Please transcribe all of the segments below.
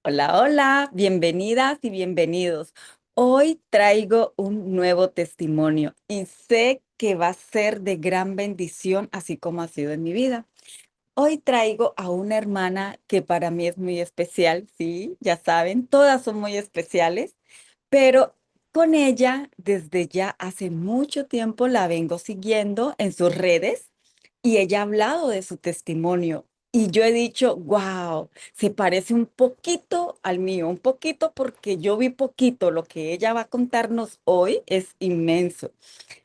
Hola, hola, bienvenidas y bienvenidos. Hoy traigo un nuevo testimonio y sé que va a ser de gran bendición, así como ha sido en mi vida. Hoy traigo a una hermana que para mí es muy especial, sí, ya saben, todas son muy especiales, pero con ella desde ya hace mucho tiempo la vengo siguiendo en sus redes y ella ha hablado de su testimonio. Y yo he dicho, wow, se parece un poquito al mío, un poquito porque yo vi poquito. Lo que ella va a contarnos hoy es inmenso.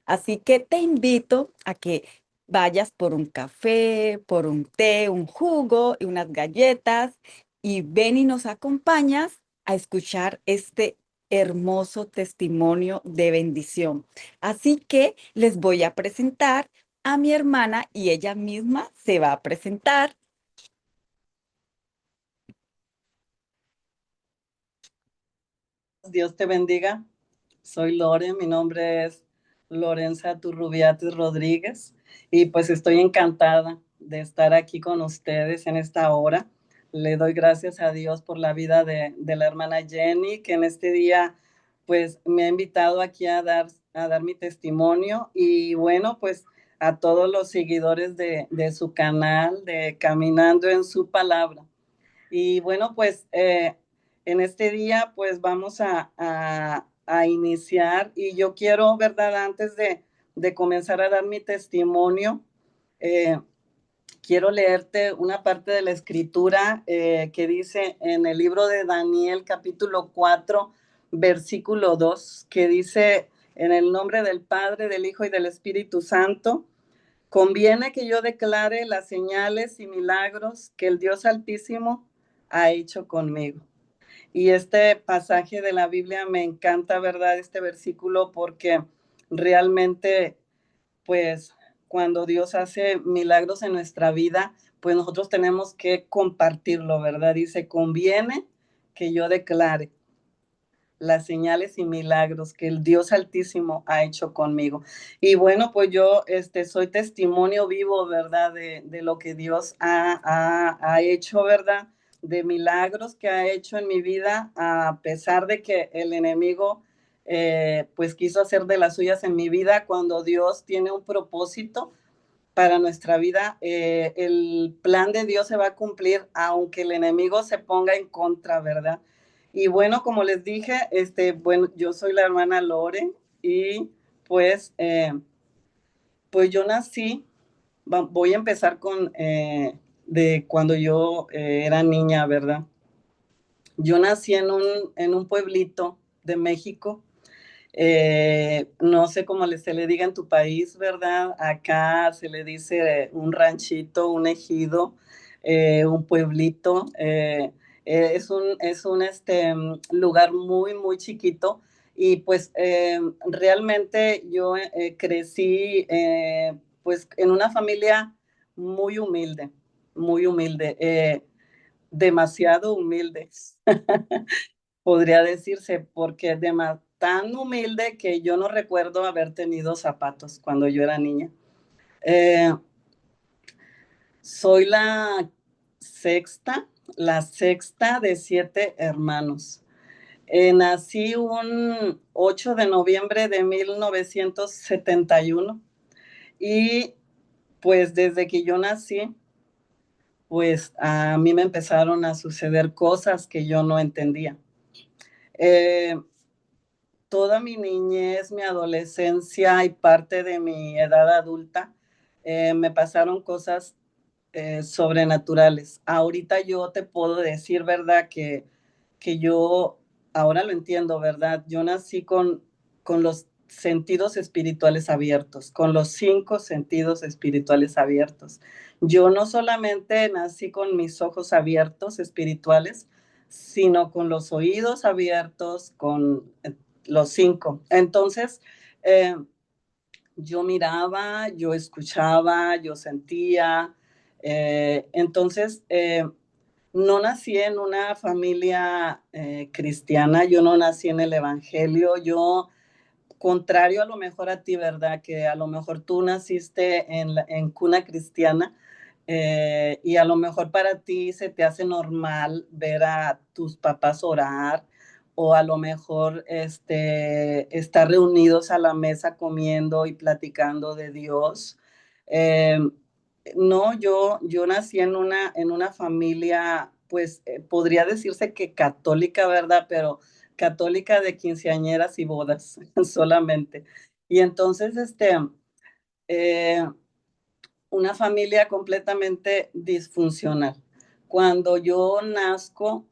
Así que te invito a que vayas por un café, por un té, un jugo y unas galletas y ven y nos acompañas a escuchar este hermoso testimonio de bendición. Así que les voy a presentar a mi hermana y ella misma se va a presentar. Dios te bendiga. Soy Lore, mi nombre es Lorenza Turrubiates Rodríguez y pues estoy encantada de estar aquí con ustedes en esta hora. Le doy gracias a Dios por la vida de la hermana Jenny, que en este día pues me ha invitado aquí a dar mi testimonio y bueno, pues a todos los seguidores de su canal, de Caminando en su Palabra. Y bueno, pues en este día pues vamos a iniciar y yo quiero, ¿verdad? Antes de comenzar a dar mi testimonio, eh, quiero leerte una parte de la escritura que dice en el libro de Daniel capítulo 4 versículo 2 que dice, en el nombre del Padre, del Hijo y del Espíritu Santo, conviene que yo declare las señales y milagros que el Dios Altísimo ha hecho conmigo. Y este pasaje de la Biblia me encanta, ¿verdad? Este versículo porque realmente, pues, cuando Dios hace milagros en nuestra vida, pues nosotros tenemos que compartirlo, ¿verdad? Dice, conviene que yo declare las señales y milagros que el Dios Altísimo ha hecho conmigo. Y bueno, pues yo soy testimonio vivo, ¿verdad? De lo que Dios ha hecho, ¿verdad? De milagros que ha hecho en mi vida, a pesar de que el enemigo pues quiso hacer de las suyas en mi vida. Cuando Dios tiene un propósito para nuestra vida, el plan de Dios se va a cumplir aunque el enemigo se ponga en contra, ¿verdad? Y bueno, como les dije, bueno, yo soy la hermana Lore y pues, pues yo nací, voy a empezar con de cuando yo era niña, ¿verdad? Yo nací en un pueblito de México. No sé cómo se le diga en tu país, ¿verdad? Acá se le dice un ranchito, un ejido, un pueblito. Es un lugar muy, muy chiquito. Y pues realmente yo crecí pues en una familia muy humilde, muy humilde, demasiado humilde. Podría decirse, porque tan humilde que yo no recuerdo haber tenido zapatos cuando yo era niña. Eh, soy sexta, la sexta de 7 hermanos. Nací un 8 de noviembre de 1971 y pues desde que yo nací, pues a mí me empezaron a suceder cosas que yo no entendía. Eh, Toda mi niñez, mi adolescencia y parte de mi edad adulta, me pasaron cosas sobrenaturales. Ahorita yo te puedo decir, ¿verdad? Que yo ahora lo entiendo, ¿verdad? Yo nací con los sentidos espirituales abiertos, con los 5 sentidos espirituales abiertos. Yo no solamente nací con mis ojos abiertos espirituales, sino con los oídos abiertos, con los 5. Entonces, eh, yo miraba, yo escuchaba, yo sentía. Entonces, no nací en una familia cristiana, yo no nací en el Evangelio, yo, contrario a lo mejor a ti, ¿verdad? Que a lo mejor tú naciste en cuna cristiana. y a lo mejor para ti se te hace normal ver a tus papás orar o a lo mejor estar reunidos a la mesa comiendo y platicando de Dios. Eh, no, yo nací en una familia, pues podría decirse que católica, ¿verdad? Pero católica de quinceañeras y bodas solamente. Y entonces, eh, una familia completamente disfuncional. Cuando yo nazco,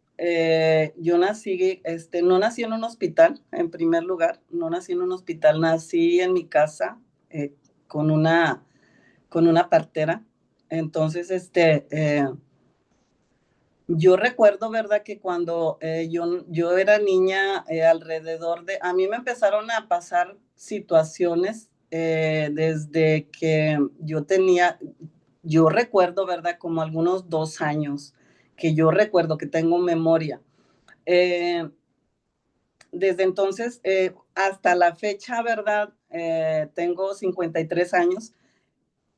yo nací, no nací en un hospital, en primer lugar, no nací en un hospital, nací en mi casa eh, con, una, con una partera. Entonces, yo recuerdo, ¿verdad? Que cuando yo era niña, alrededor de, a mí me empezaron a pasar situaciones desde que yo recuerdo, ¿verdad? Como algunos 2 años, que yo recuerdo que tengo memoria. Eh, Desde entonces hasta la fecha, ¿verdad? Tengo 53 años.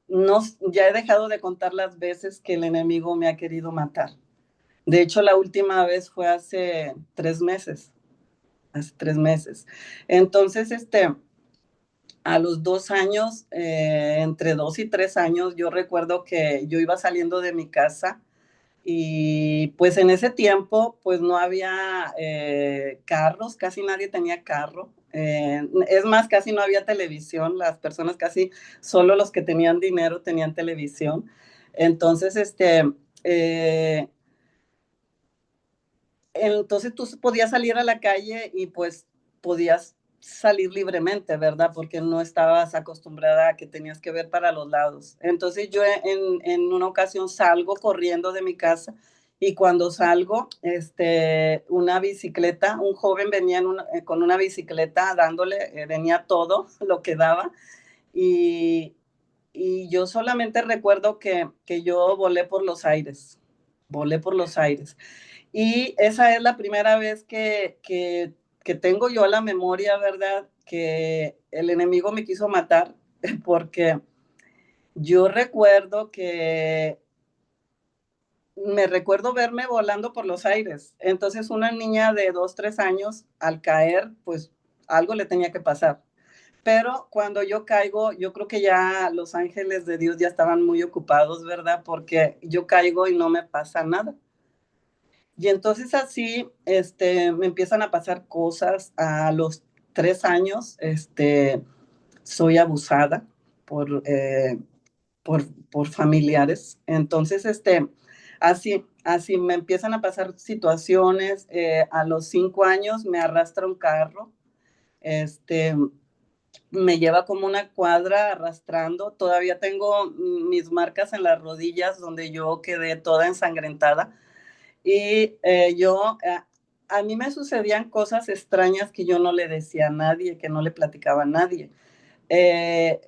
No, ya he dejado de contar las veces que el enemigo me ha querido matar. De hecho, la última vez fue hace 3 meses, hace 3 meses. Entonces, a los 2 años, entre 2 y 3 años, yo recuerdo que yo iba saliendo de mi casa y pues en ese tiempo, pues no había carros, casi nadie tenía carro. Es más, casi no había televisión, las personas casi, solo los que tenían dinero tenían televisión. Entonces, eh, entonces tú podías salir a la calle y pues podías salir libremente, ¿verdad? Porque no estabas acostumbrada a que tenías que ver para los lados. Entonces yo en una ocasión salgo corriendo de mi casa y cuando salgo, una bicicleta, un joven venía con una bicicleta dándole, venía todo lo que daba y, y yo solamente recuerdo que yo volé por los aires. Y esa es la primera vez que tengo yo la memoria, ¿verdad? Que el enemigo me quiso matar, porque yo recuerdo que me recuerdo verme volando por los aires. Entonces una niña de 2, 3 años, al caer, pues algo le tenía que pasar. Pero cuando yo caigo, yo creo que ya los ángeles de Dios ya estaban muy ocupados, ¿verdad? Porque yo caigo y no me pasa nada. Y entonces así, me empiezan a pasar cosas. A los 3 años, soy abusada por, eh, por familiares. Entonces, así me empiezan a pasar situaciones. A los 5 años me arrastra un carro, este, me lleva como una cuadra arrastrando. Todavía tengo mis marcas en las rodillas donde yo quedé toda ensangrentada y a mí me sucedían cosas extrañas que yo no le decía a nadie, que no le platicaba a nadie. Eh,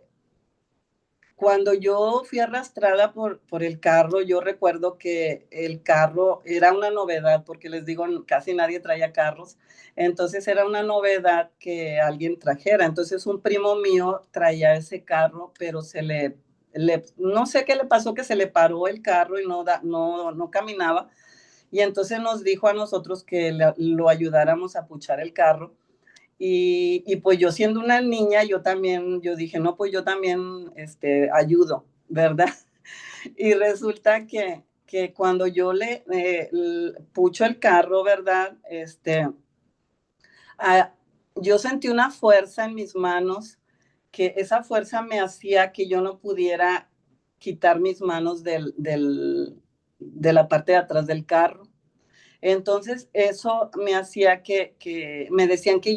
Cuando yo fui arrastrada por el carro, yo recuerdo que el carro era una novedad, porque les digo, casi nadie traía carros, entonces era una novedad que alguien trajera. Entonces un primo mío traía ese carro, pero no sé qué le pasó, que se le paró el carro y no caminaba. Y entonces nos dijo a nosotros que lo ayudáramos a puchar el carro. Y pues yo siendo una niña, yo dije, no, pues yo también ayudo, ¿verdad? Y resulta que cuando yo pucho el carro, ¿verdad? Ah, yo sentí una fuerza en mis manos, que esa fuerza me hacía que yo no pudiera quitar mis manos de la parte de atrás del carro. Entonces, eso me hacía que me decían que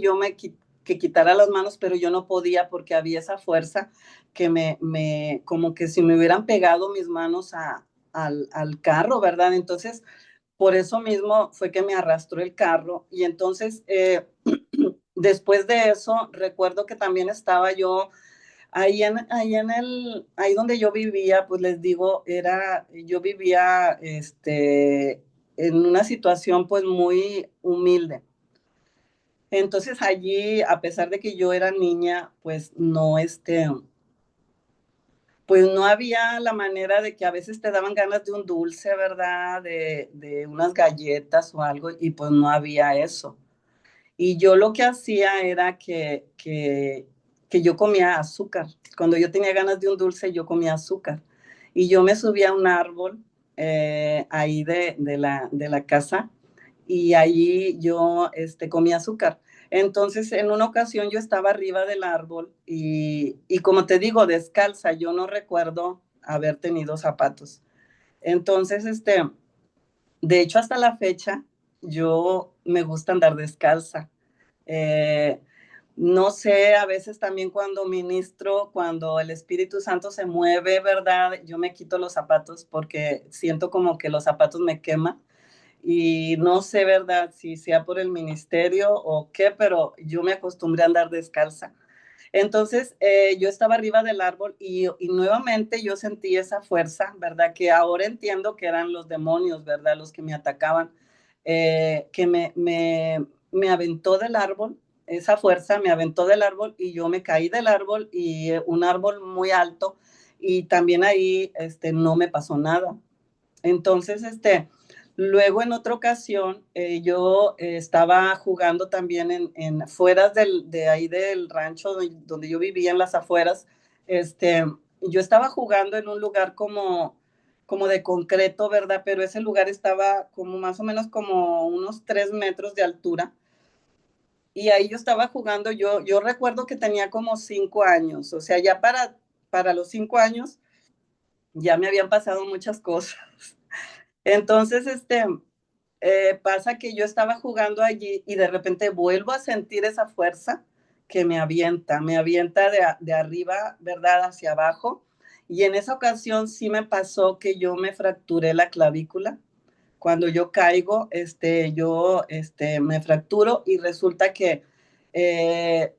que quitara las manos, pero yo no podía porque había esa fuerza que como que si me hubieran pegado mis manos al carro, ¿verdad? Entonces, por eso mismo fue que me arrastró el carro. Y entonces, después de eso, recuerdo que también estaba yo ahí donde yo vivía, pues les digo, yo vivía, en una situación pues muy humilde. Entonces allí, a pesar de que yo era niña, pues pues no había la manera de que a veces te daban ganas de un dulce, ¿verdad? De unas galletas o algo, y pues no había eso. Y yo lo que hacía era que yo comía azúcar. Cuando yo tenía ganas de un dulce, yo comía azúcar. Y yo me subía a un árbol ahí de la casa y ahí yo comía azúcar. Entonces, en una ocasión yo estaba arriba del árbol y como te digo, descalza, yo no recuerdo haber tenido zapatos. Entonces, de hecho, hasta la fecha, yo me gusta andar descalza. Eh, no sé, a veces también cuando ministro, cuando el Espíritu Santo se mueve, ¿verdad? Yo me quito los zapatos porque siento como que los zapatos me queman y no sé, ¿verdad? Si sea por el ministerio o qué, pero yo me acostumbré a andar descalza. Entonces, yo estaba arriba del árbol y nuevamente yo sentí esa fuerza, ¿verdad? Que ahora entiendo que eran los demonios, ¿verdad? Los que me atacaban, que me aventó del árbol, esa fuerza me aventó del árbol y yo me caí del árbol y un árbol muy alto y también ahí, no me pasó nada. Entonces, luego en otra ocasión, yo estaba jugando también en afueras de ahí del rancho donde yo vivía en las afueras. Este, yo estaba jugando en un lugar como de concreto, ¿verdad? Pero ese lugar estaba como más o menos como unos 3 metros de altura. Y ahí yo estaba jugando, yo recuerdo que tenía como 5 años, o sea, ya para los 5 años ya me habían pasado muchas cosas. Entonces, pasa que yo estaba jugando allí y de repente vuelvo a sentir esa fuerza que me avienta de arriba, ¿verdad? Hacia abajo. Y en esa ocasión sí me pasó que yo me fracturé la clavícula. Cuando yo caigo, yo me fracturo y resulta que eh,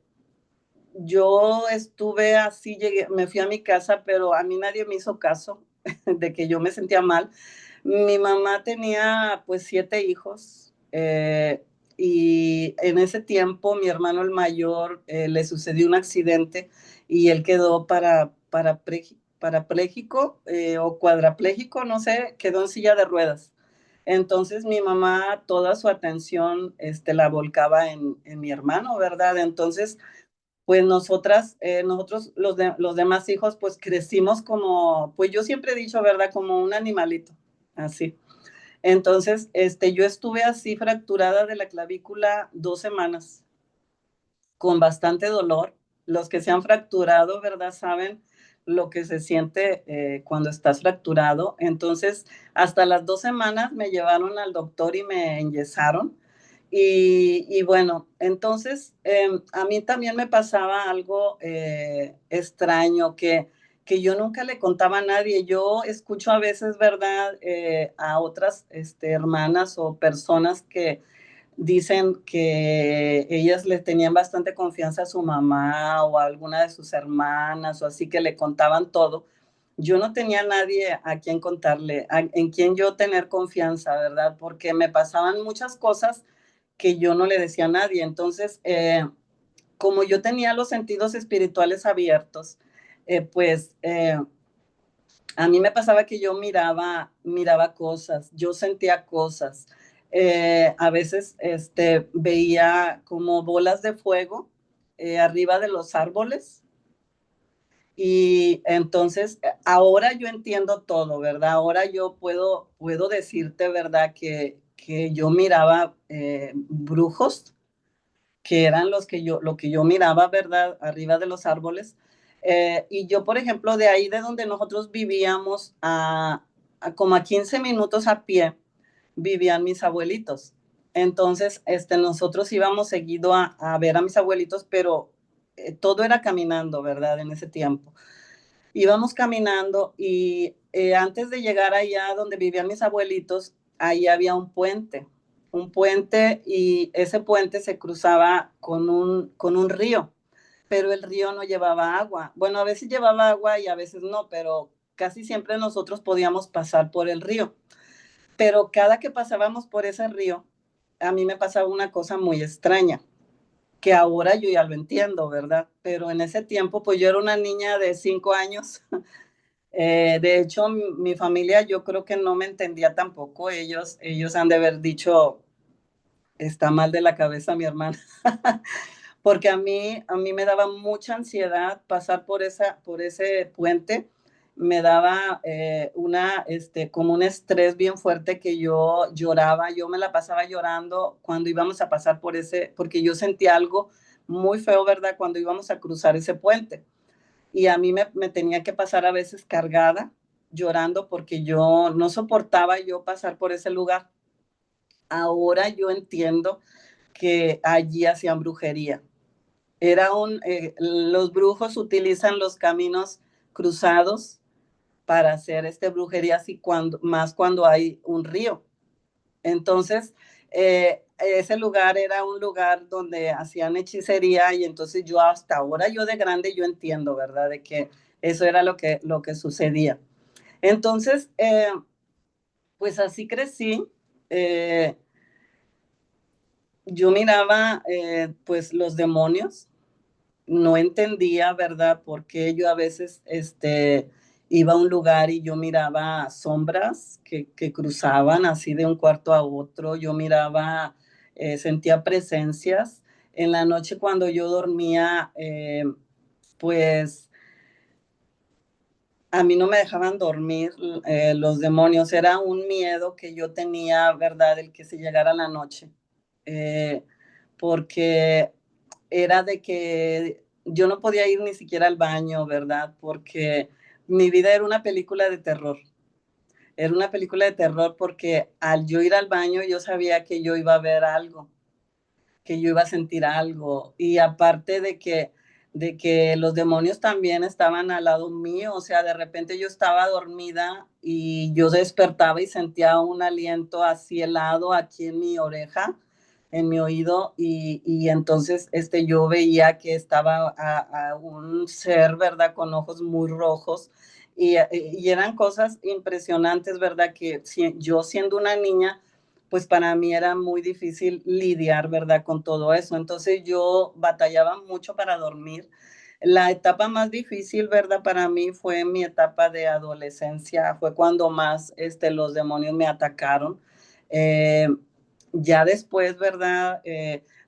yo estuve así, llegué, me fui a mi casa, pero a mí nadie me hizo caso de que yo me sentía mal. Mi mamá tenía pues 7 hijos y en ese tiempo mi hermano el mayor le sucedió un accidente y él quedó parapléjico o cuadrapléjico, no sé, quedó en silla de ruedas. Entonces mi mamá toda su atención la volcaba en mi hermano, ¿verdad? Entonces pues nosotros los demás hijos, pues crecimos como, pues yo siempre he dicho, ¿verdad? Como un animalito, así. Entonces, yo estuve así fracturada de la clavícula 2 semanas, con bastante dolor. Los que se han fracturado, ¿verdad? Saben lo que se siente cuando estás fracturado. Entonces, hasta las 2 semanas me llevaron al doctor y me enyesaron. Y bueno, entonces a mí también me pasaba algo extraño que yo nunca le contaba a nadie. Yo escucho a veces, ¿verdad?, a otras hermanas o personas que dicen que ellas le tenían bastante confianza a su mamá o a alguna de sus hermanas o así que le contaban todo. Yo no tenía nadie a quien contarle, en quien yo tener confianza, ¿verdad? Porque me pasaban muchas cosas que yo no le decía a nadie. Entonces, como yo tenía los sentidos espirituales abiertos, pues a mí me pasaba que yo miraba cosas, yo sentía cosas. A veces veía como bolas de fuego arriba de los árboles y entonces ahora yo entiendo todo, ¿verdad? Ahora yo puedo decirte, ¿verdad? Que yo miraba brujos, que eran lo que yo miraba, ¿verdad? Arriba de los árboles. Y yo, por ejemplo, de ahí de donde nosotros vivíamos, a como a 15 minutos a pie, vivían mis abuelitos. Entonces, nosotros íbamos seguido a ver a mis abuelitos, pero todo era caminando, ¿verdad? En ese tiempo. Íbamos caminando y antes de llegar allá donde vivían mis abuelitos, ahí había un puente y ese puente se cruzaba con un río, pero el río no llevaba agua. Bueno, a veces llevaba agua y a veces no, pero casi siempre nosotros podíamos pasar por el río. Pero cada que pasábamos por ese río, a mí me pasaba una cosa muy extraña, que ahora yo ya lo entiendo, ¿verdad? Pero en ese tiempo, pues yo era una niña de 5 años De hecho, mi familia yo creo que no me entendía tampoco. Ellos han de haber dicho, está mal de la cabeza mi hermana, porque a mí me daba mucha ansiedad pasar por ese puente. Me daba como un estrés bien fuerte que yo lloraba, yo me la pasaba llorando cuando íbamos a pasar por porque yo sentía algo muy feo, ¿verdad? Cuando íbamos a cruzar ese puente. Y a mí me tenía que pasar a veces cargada, llorando, porque yo no soportaba yo pasar por ese lugar. Ahora yo entiendo que allí hacían brujería. Los brujos utilizan los caminos cruzados para hacer brujería, así más cuando hay un río. Entonces, ese lugar era un lugar donde hacían hechicería, y entonces yo hasta ahora, yo de grande, yo entiendo, ¿verdad? De que eso era lo que sucedía. Entonces, pues así crecí. Eh, yo miraba pues los demonios, no entendía, ¿verdad? Porque yo a veces iba a un lugar y yo miraba sombras que cruzaban así de un cuarto a otro, yo miraba, sentía presencias. En la noche cuando yo dormía, pues a mí no me dejaban dormir los demonios, era un miedo que yo tenía, ¿verdad? El que se llegara la noche. Eh, Porque era de que yo no podía ir ni siquiera al baño, ¿verdad? Porque mi vida era una película de terror. Era una película de terror porque al yo ir al baño yo sabía que yo iba a ver algo, que yo iba a sentir algo. Y aparte de que los demonios también estaban al lado mío, o sea, de repente yo estaba dormida y yo despertaba y sentía un aliento así helado aquí en mi oreja, en mi oído, y entonces yo veía que estaba a un ser, ¿verdad? Con ojos muy rojos, y eran cosas impresionantes, ¿verdad? Que yo siendo una niña, pues para mí era muy difícil lidiar, ¿verdad? Con todo eso. Entonces yo batallaba mucho para dormir. La etapa más difícil, ¿verdad? Para mí fue mi etapa de adolescencia, fue cuando más los demonios me atacaron. Eh, ya después, ¿verdad?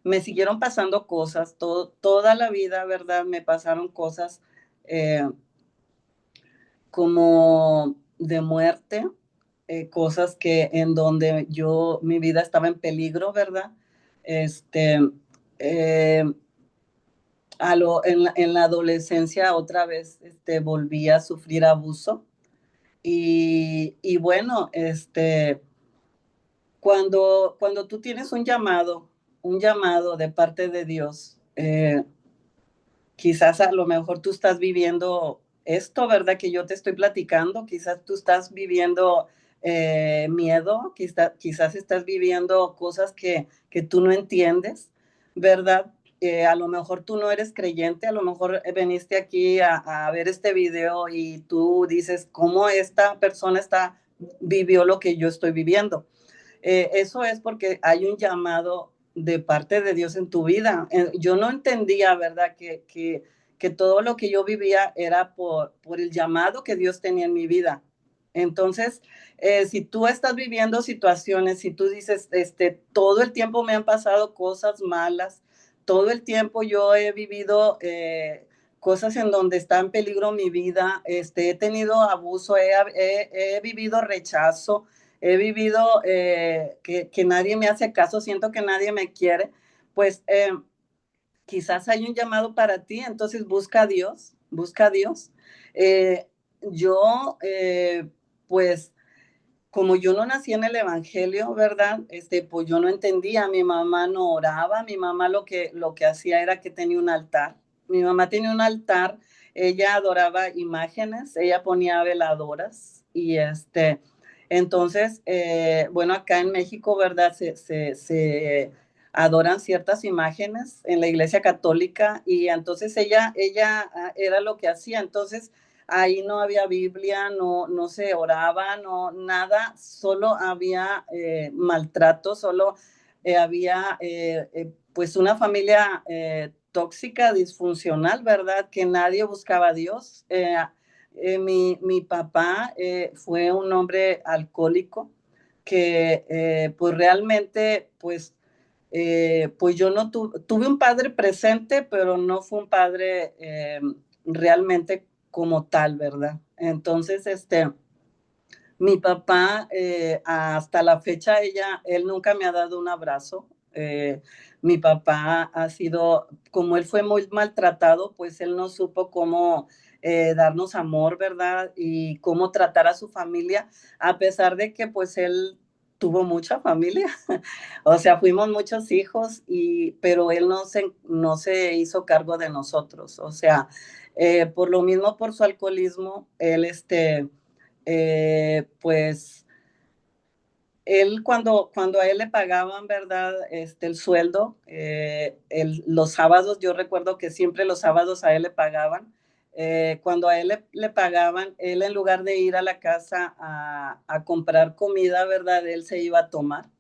Me siguieron pasando cosas, toda la vida, ¿verdad? Me pasaron cosas eh, como de muerte, cosas que en donde mi vida estaba en peligro, ¿verdad? Este, eh, en la adolescencia otra vez volví a sufrir abuso, y bueno, cuando tú tienes un llamado de parte de Dios, quizás a lo mejor tú estás viviendo esto, ¿verdad? Que yo te estoy platicando, quizás tú estás viviendo miedo, quizás estás viviendo cosas que tú no entiendes, ¿verdad? A lo mejor tú no eres creyente, a lo mejor veniste aquí a ver este video y tú dices, ¿cómo esta persona vivió lo que yo estoy viviendo? Eso es porque hay un llamado de parte de Dios en tu vida. Yo no entendía, ¿verdad? Que todo lo que yo vivía era por el llamado que Dios tenía en mi vida. Entonces, si tú estás viviendo situaciones, si tú dices, todo el tiempo me han pasado cosas malas, todo el tiempo yo he vivido cosas en donde está en peligro mi vida, he tenido abuso, he vivido rechazo, he vivido que nadie me hace caso, siento que nadie me quiere, pues quizás hay un llamado para ti, entonces busca a Dios, busca a Dios. Eh, yo, pues, como yo no nací en el Evangelio, ¿verdad? Pues yo no entendía, mi mamá no oraba, mi mamá lo que hacía era que tenía un altar. Mi mamá tenía un altar, ella adoraba imágenes, ella ponía veladoras, y entonces, bueno, acá en México, ¿verdad? Se adoran ciertas imágenes en la iglesia católica, y entonces ella era lo que hacía. Entonces, ahí no había Biblia, no se oraba, no nada, solo había maltrato, solo había pues una familia tóxica, disfuncional, ¿verdad? Que nadie buscaba a Dios. Mi papá fue un hombre alcohólico que pues realmente pues yo no tuve un padre presente, pero no fue un padre realmente como tal, ¿verdad? Entonces, mi papá, hasta la fecha, él nunca me ha dado un abrazo. Mi papá ha sido, como él fue muy maltratado, pues él no supo cómo darnos amor, ¿verdad? Y cómo tratar a su familia, a pesar de que pues él tuvo mucha familia. O sea, fuimos muchos hijos, pero él no se hizo cargo de nosotros. O sea, por lo mismo, por su alcoholismo, él, pues él cuando a él le pagaban, ¿verdad? El sueldo, los sábados, yo recuerdo que siempre los sábados a él le pagaban. Cuando a él le pagaban, él en lugar de ir a la casa a comprar comida, ¿verdad? Él se iba a tomar.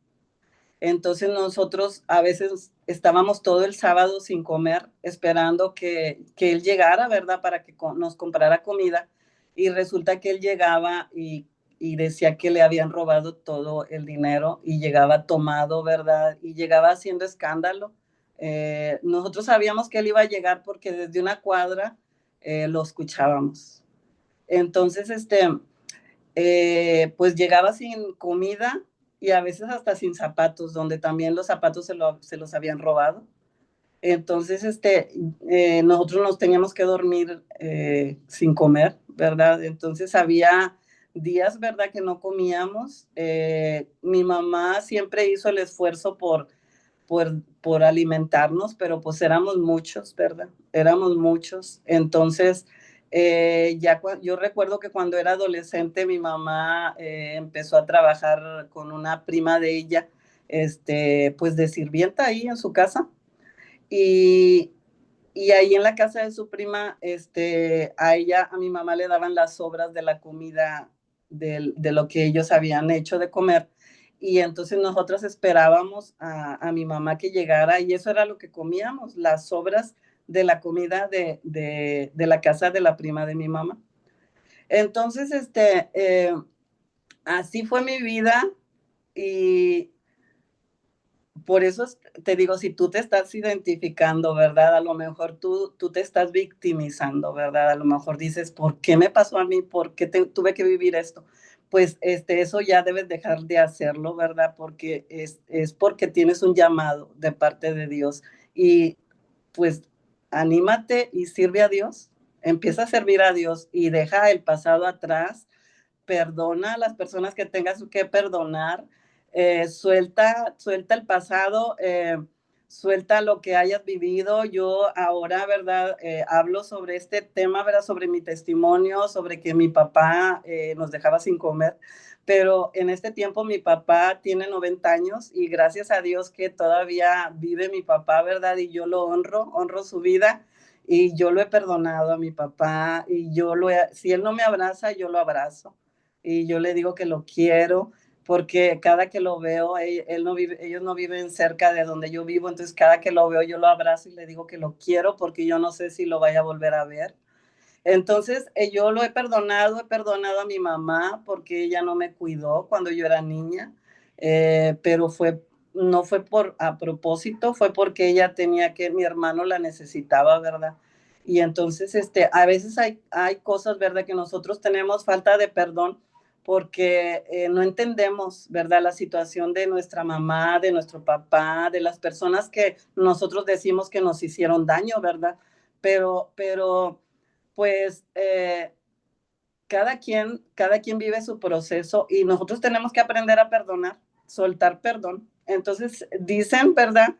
Entonces nosotros a veces estábamos todo el sábado sin comer, esperando que él llegara, ¿verdad? Para que nos comprara comida. Y resulta que él llegaba y decía que le habían robado todo el dinero y llegaba tomado, ¿verdad? Y llegaba haciendo escándalo. Nosotros sabíamos que él iba a llegar porque desde una cuadra lo escuchábamos. Entonces, pues llegaba sin comida y a veces hasta sin zapatos, donde también los zapatos se los habían robado. Entonces, nosotros nos teníamos que dormir sin comer, ¿verdad? Entonces había días, ¿verdad?, que no comíamos. Mi mamá siempre hizo el esfuerzo por alimentarnos, pero pues éramos muchos, ¿verdad? Éramos muchos. Entonces, yo recuerdo que cuando era adolescente mi mamá empezó a trabajar con una prima de ella, pues de sirvienta ahí en su casa. Y, y ahí en la casa de su prima, a mi mamá le daban las sobras de la comida de lo que ellos habían hecho de comer. Y entonces nosotros esperábamos a mi mamá que llegara y eso era lo que comíamos, las sobras de la comida de la casa de la prima de mi mamá. Entonces, así fue mi vida y, por eso te digo, si tú te estás identificando, ¿verdad? A lo mejor tú te estás victimizando, ¿verdad? A lo mejor dices, ¿por qué me pasó a mí? ¿Por qué tuve que vivir esto? Pues eso ya debes dejar de hacerlo, ¿verdad? Porque es porque tienes un llamado de parte de Dios. Y pues anímate y sirve a Dios. Empieza a servir a Dios y deja el pasado atrás, perdona a las personas que tengas que perdonar, suelta el pasado, suelta lo que hayas vivido. Yo ahora, ¿verdad? Hablo sobre este tema, ¿verdad? Sobre mi testimonio, sobre que mi papá nos dejaba sin comer, pero en este tiempo mi papá tiene 90 años y gracias a Dios que todavía vive mi papá, ¿verdad? Y yo lo honro su vida. Y yo lo he perdonado a mi papá y si él no me abraza, yo lo abrazo y yo le digo que lo quiero porque cada que lo veo, ellos no viven cerca de donde yo vivo, entonces cada que lo veo yo lo abrazo y le digo que lo quiero porque yo no sé si lo vaya a volver a ver. Entonces yo lo he perdonado a mi mamá porque ella no me cuidó cuando yo era niña, pero no fue a propósito, fue porque ella tenía mi hermano la necesitaba, ¿verdad? Y entonces, a veces hay cosas, ¿verdad? Que nosotros tenemos falta de perdón porque no entendemos, ¿verdad? La situación de nuestra mamá, de nuestro papá, de las personas que nosotros decimos que nos hicieron daño, ¿verdad? Pero pues cada quien vive su proceso y nosotros tenemos que aprender a perdonar, soltar perdón. Entonces dicen, ¿verdad?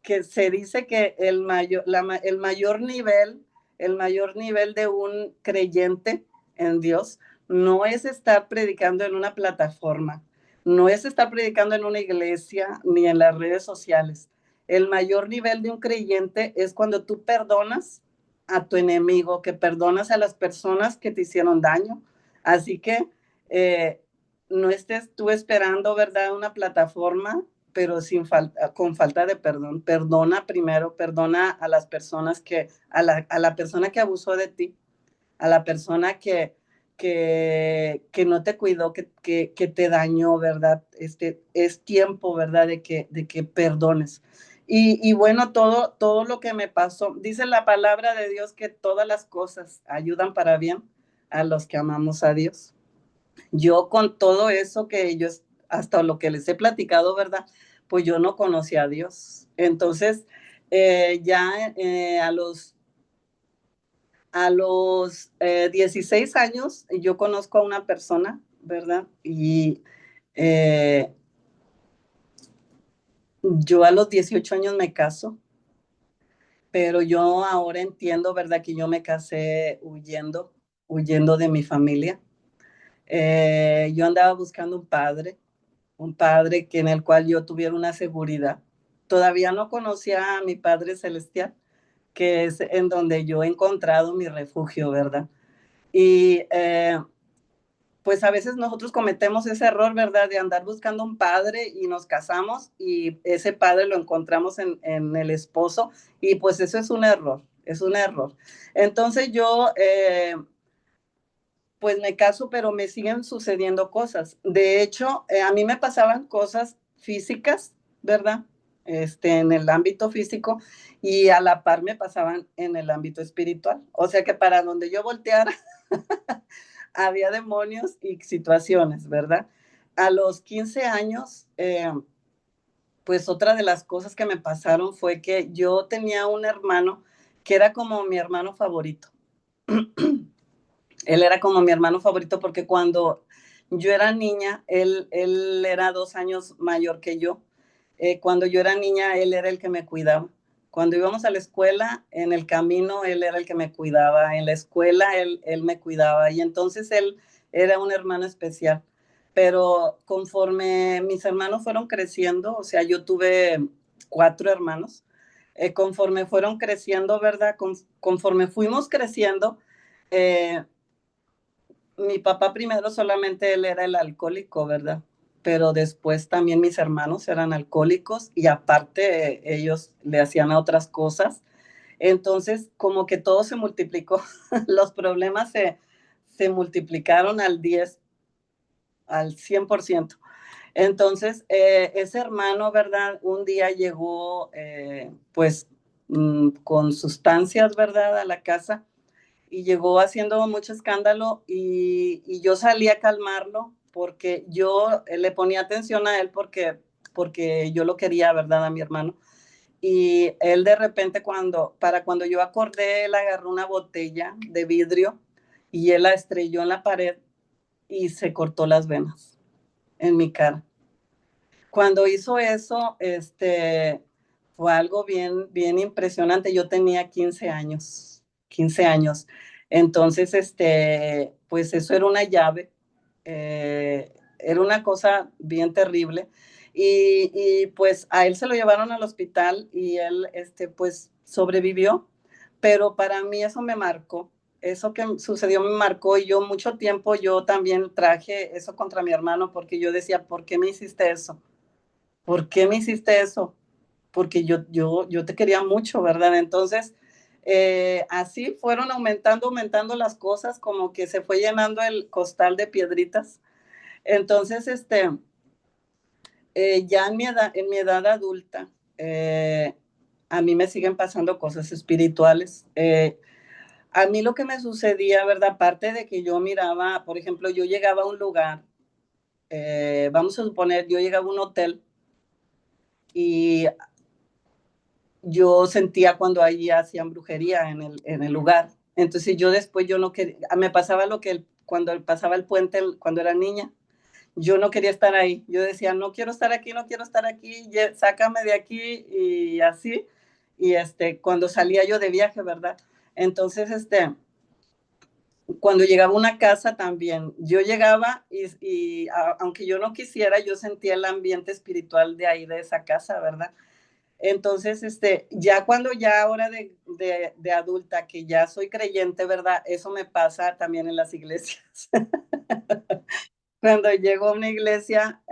Que se dice que el mayor nivel de un creyente en Dios no es estar predicando en una plataforma, no es estar predicando en una iglesia ni en las redes sociales. El mayor nivel de un creyente es cuando tú perdonas a tu enemigo, que perdonas a las personas que te hicieron daño. Así que eh, no estés tú esperando, ¿verdad?, una plataforma, pero con falta de perdón. Perdona primero, perdona a las personas a la persona que abusó de ti. a la persona que no te cuidó, que te dañó, ¿verdad? Es tiempo, ¿verdad? De que perdones. Y bueno, todo lo que me pasó, dice la palabra de Dios que todas las cosas ayudan para bien a los que amamos a Dios. Yo con todo eso que ellos, hasta lo que les he platicado, ¿verdad? Pues yo no conocía a Dios. Entonces, ya a los 16 años yo conozco a una persona, ¿verdad? Y eh, yo a los 18 años me caso, pero yo ahora entiendo, ¿verdad? Que yo me casé huyendo de mi familia. Yo andaba buscando un padre que en el cual yo tuviera una seguridad. Todavía no conocía a mi Padre Celestial, que es en donde yo he encontrado mi refugio, ¿verdad? Y pues a veces nosotros cometemos ese error, ¿verdad? De andar buscando un padre y nos casamos y ese padre lo encontramos en el esposo y pues eso es un error, es un error. Entonces yo pues me caso, pero me siguen sucediendo cosas. De hecho, a mí me pasaban cosas físicas, ¿verdad? En el ámbito físico y a la par me pasaban en el ámbito espiritual. O sea que para donde yo volteara había demonios y situaciones, ¿verdad? A los 15 años, pues otra de las cosas que me pasaron fue que yo tenía un hermano que era como mi hermano favorito. Él era como mi hermano favorito porque cuando yo era niña, él era 2 años mayor que yo. Cuando yo era niña, él era el que me cuidaba. Cuando íbamos a la escuela, en el camino, él era el que me cuidaba. En la escuela, él me cuidaba. Y entonces él era un hermano especial. Pero conforme mis hermanos fueron creciendo, o sea, yo tuve 4 hermanos, conforme fueron creciendo, ¿verdad? Conforme fuimos creciendo, eh, mi papá primero solamente él era el alcohólico, ¿verdad? Pero después también mis hermanos eran alcohólicos y aparte ellos le hacían a otras cosas. Entonces, como que todo se multiplicó, los problemas se multiplicaron al 10, al 100%. Entonces, ese hermano, ¿verdad? Un día llegó, pues, con sustancias, ¿verdad? A la casa y llegó haciendo mucho escándalo y yo salí a calmarlo porque yo le ponía atención a él porque yo lo quería, ¿verdad? A mi hermano. Y él de repente para cuando yo acordé, él agarró una botella de vidrio y él la estrelló en la pared y se cortó las venas en mi cara. Cuando hizo eso, fue algo bien impresionante. Yo tenía 15 años, 15 años. Entonces, pues eso era una llave, era una cosa bien terrible. Pues a él se lo llevaron al hospital y él, pues sobrevivió, pero para mí eso me marcó. Eso que sucedió me marcó y yo mucho tiempo yo también traje eso contra mi hermano porque yo decía, ¿por qué me hiciste eso? ¿Por qué me hiciste eso? Porque yo te quería mucho, ¿verdad? Entonces, así fueron aumentando las cosas, como que se fue llenando el costal de piedritas. Entonces, ya en mi edad adulta, a mí me siguen pasando cosas espirituales. A mí lo que me sucedía, ¿verdad? Aparte de que yo miraba, por ejemplo, yo llegaba a un lugar, vamos a suponer, yo llegaba a un hotel y yo sentía cuando allí hacían brujería en el lugar. Entonces yo después yo no quería, me pasaba lo que cuando pasaba el puente cuando era niña, yo no quería estar ahí. Yo decía, no quiero estar aquí, no quiero estar aquí, sácame de aquí y así. Y cuando salía yo de viaje, ¿verdad? Entonces, cuando llegaba a una casa también, yo llegaba aunque yo no quisiera, yo sentía el ambiente espiritual de ahí, de esa casa, ¿verdad? Entonces, ya cuando ya ahora de adulta, que ya soy creyente, ¿verdad? Eso me pasa también en las iglesias. Cuando llego a una iglesia,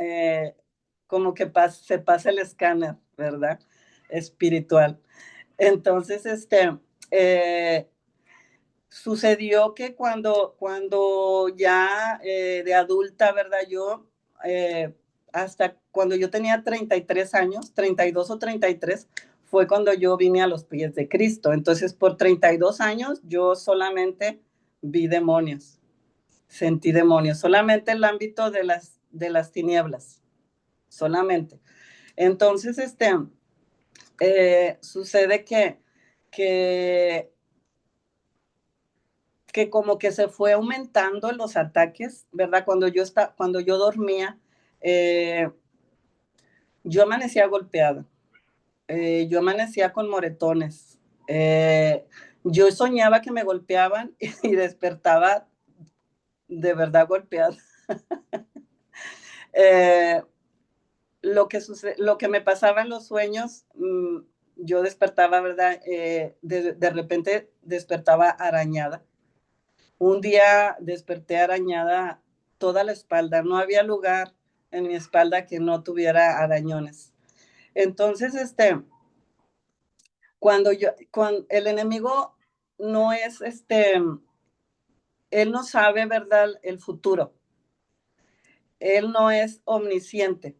como que se pasa el escáner, ¿verdad? Espiritual. Entonces, eh, Sucedió que cuando ya de adulta, ¿verdad? Yo, hasta cuando yo tenía 33 años, 32 o 33, fue cuando yo vine a los pies de Cristo. Entonces, por 32 años, yo solamente vi demonios, sentí demonios, solamente el ámbito de las tinieblas, solamente. Entonces, sucede que que como que se fue aumentando los ataques, ¿verdad? Cuando yo dormía, eh, yo amanecía golpeada, yo amanecía con moretones, yo soñaba que me golpeaban y despertaba de verdad golpeada. Eh, lo que me pasaba en los sueños, yo despertaba, ¿verdad? De repente despertaba arañada. Un día desperté arañada toda la espalda. No había lugar en mi espalda que no tuviera arañones. Entonces, cuando el enemigo no es, él no sabe, ¿verdad?, el futuro. Él no es omnisciente,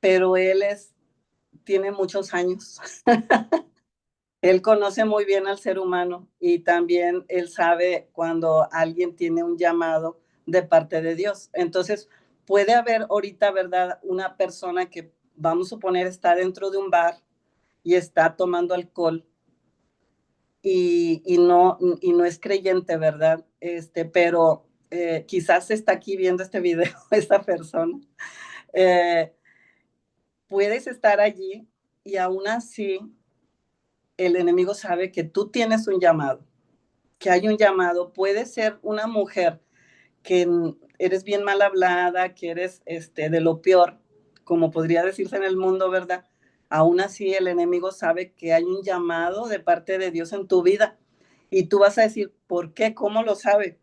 pero tiene muchos años. Él conoce muy bien al ser humano y también él sabe cuando alguien tiene un llamado de parte de Dios. Entonces, puede haber ahorita, ¿verdad? Una persona que, vamos a suponer, está dentro de un bar y está tomando alcohol y no es creyente, ¿verdad? Pero quizás está aquí viendo este video, esta persona. Eh, Puedes estar allí y aún así el enemigo sabe que tú tienes un llamado, que hay un llamado. Puede ser una mujer que eres bien mal hablada, que eres de lo peor, como podría decirse en el mundo, ¿verdad? Aún así el enemigo sabe que hay un llamado de parte de Dios en tu vida y tú vas a decir, ¿por qué? ¿Cómo lo sabe?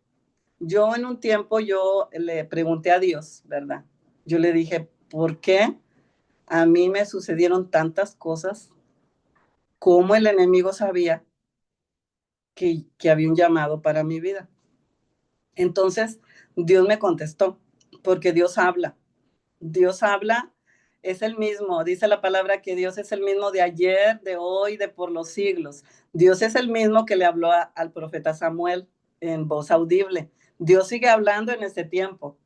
Yo en un tiempo yo le pregunté a Dios, ¿verdad? Yo le dije, ¿por qué a mí me sucedieron tantas cosas? ¿Cómo el enemigo sabía que había un llamado para mi vida? Entonces, Dios me contestó, porque Dios habla. Dios habla, es el mismo. Dice la palabra que Dios es el mismo de ayer, de hoy, de por los siglos. Dios es el mismo que le habló al profeta Samuel en voz audible. Dios sigue hablando en este tiempo.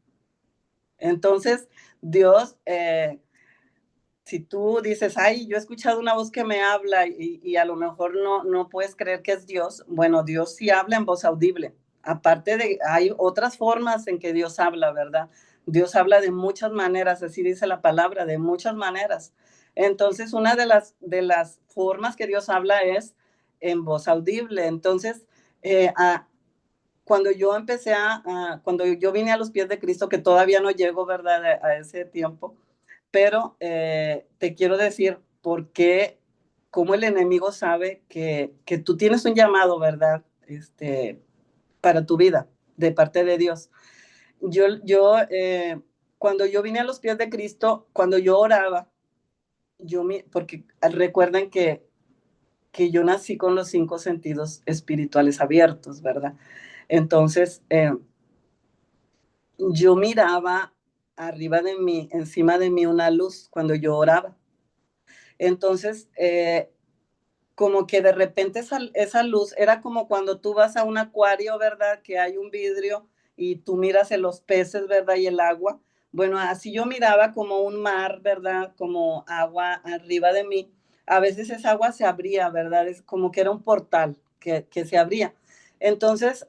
Entonces, Dios, si tú dices, ay, yo he escuchado una voz que me habla y a lo mejor no puedes creer que es Dios, bueno, Dios sí habla en voz audible. Aparte de, hay otras formas en que Dios habla, ¿verdad? Dios habla de muchas maneras, así dice la palabra, de muchas maneras. Entonces, una de las formas que Dios habla es en voz audible. Entonces, eh, a, cuando yo cuando yo vine a los pies de Cristo, que todavía no llego, ¿verdad?, a ese tiempo, pero te quiero decir por qué, cómo el enemigo sabe que tú tienes un llamado, ¿verdad? Para tu vida, de parte de Dios. Cuando yo vine a los pies de Cristo, cuando yo oraba, porque recuerden que yo nací con los 5 sentidos espirituales abiertos, ¿verdad? Entonces, yo miraba arriba de mí, encima de mí, una luz cuando yo oraba. Entonces, como que de repente esa luz era como cuando tú vas a un acuario, ¿verdad? Que hay un vidrio y tú miras en los peces, ¿verdad? Y el agua. Bueno, así yo miraba como un mar, ¿verdad? Como agua arriba de mí. A veces esa agua se abría, ¿verdad? Es como que era un portal que se abría. Entonces,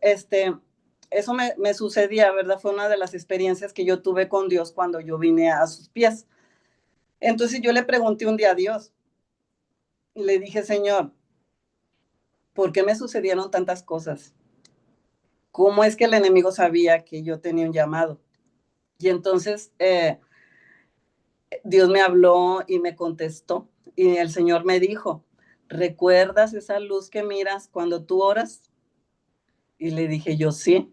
eso me sucedía, ¿verdad? Fue una de las experiencias que yo tuve con Dios cuando yo vine a sus pies. Entonces yo le pregunté un día a Dios, le dije, Señor, ¿por qué me sucedieron tantas cosas? ¿Cómo es que el enemigo sabía que yo tenía un llamado? Y entonces Dios me habló y me contestó y el Señor me dijo, ¿recuerdas esa luz que miras cuando tú oras? Y le dije yo sí.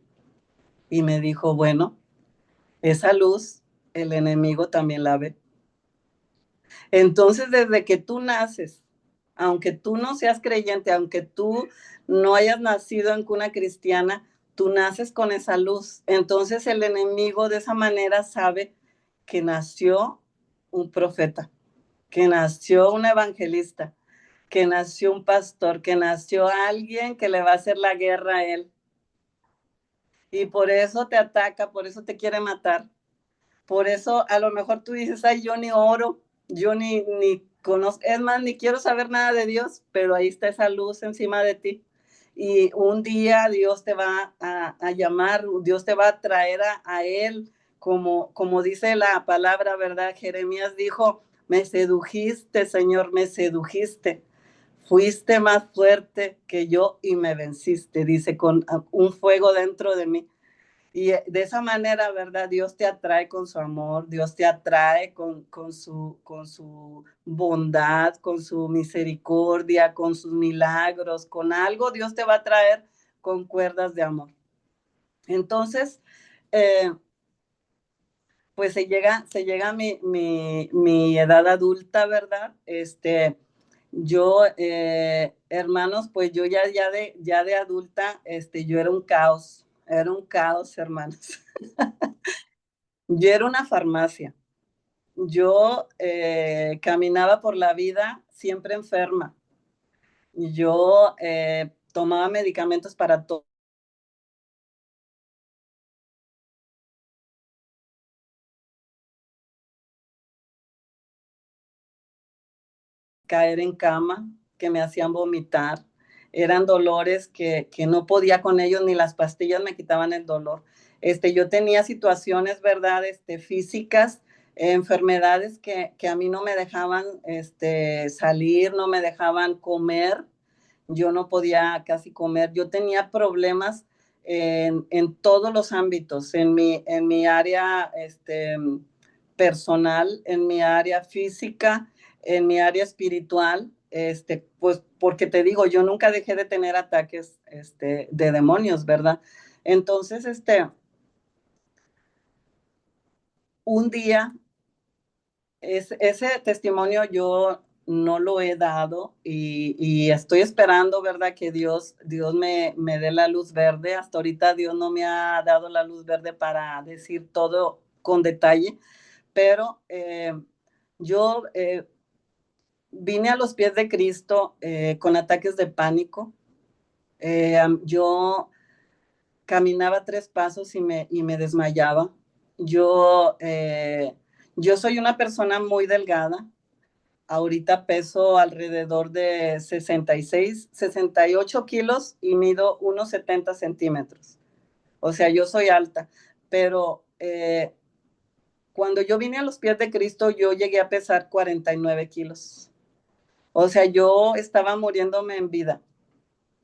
Y me dijo, bueno, esa luz el enemigo también la ve. Entonces, desde que tú naces, aunque tú no seas creyente, aunque tú no hayas nacido en cuna cristiana, tú naces con esa luz. Entonces el enemigo de esa manera sabe que nació un profeta, que nació un evangelista, que nació un pastor, que nació alguien que le va a hacer la guerra a él. Y por eso te ataca, por eso te quiere matar. Por eso a lo mejor tú dices, ay, yo ni oro, yo ni conozco, es más, ni quiero saber nada de Dios, pero ahí está esa luz encima de ti. Y un día Dios te va a llamar, Dios te va a traer a Él, como dice la palabra, ¿verdad? Jeremías dijo, me sedujiste, Señor, me sedujiste. Fuiste más fuerte que yo y me venciste, dice, con un fuego dentro de mí. Y de esa manera, ¿verdad? Dios te atrae con su amor, Dios te atrae con su bondad, con su misericordia, con sus milagros, con algo Dios te va a traer con cuerdas de amor. Entonces, eh, pues se llega a mi edad adulta, ¿verdad? Yo, hermanos, pues yo ya de adulta, yo era un caos, hermanos. Yo era una farmacia. Yo caminaba por la vida siempre enferma. Yo tomaba medicamentos para todo, caer en cama, que me hacían vomitar. Eran dolores que no podía con ellos, ni las pastillas me quitaban el dolor. Yo tenía situaciones, ¿verdad? Físicas, enfermedades que a mí no me dejaban salir, no me dejaban comer. Yo no podía casi comer. Yo tenía problemas en todos los ámbitos, en mi área personal, en mi área física, en mi área espiritual, pues porque te digo, yo nunca dejé de tener ataques de demonios, ¿verdad? Entonces, un día, ese testimonio yo no lo he dado y estoy esperando, ¿verdad? Que Dios me dé la luz verde. Hasta ahorita Dios no me ha dado la luz verde para decir todo con detalle, pero yo vine a los pies de Cristo con ataques de pánico. Yo caminaba 3 pasos y me desmayaba. Yo, eh, yo soy una persona muy delgada. Ahorita peso alrededor de 66, 68 kilos y mido unos 70 centímetros. O sea, yo soy alta, pero cuando yo vine a los pies de Cristo, yo llegué a pesar 49 kilos. O sea, yo estaba muriéndome en vida.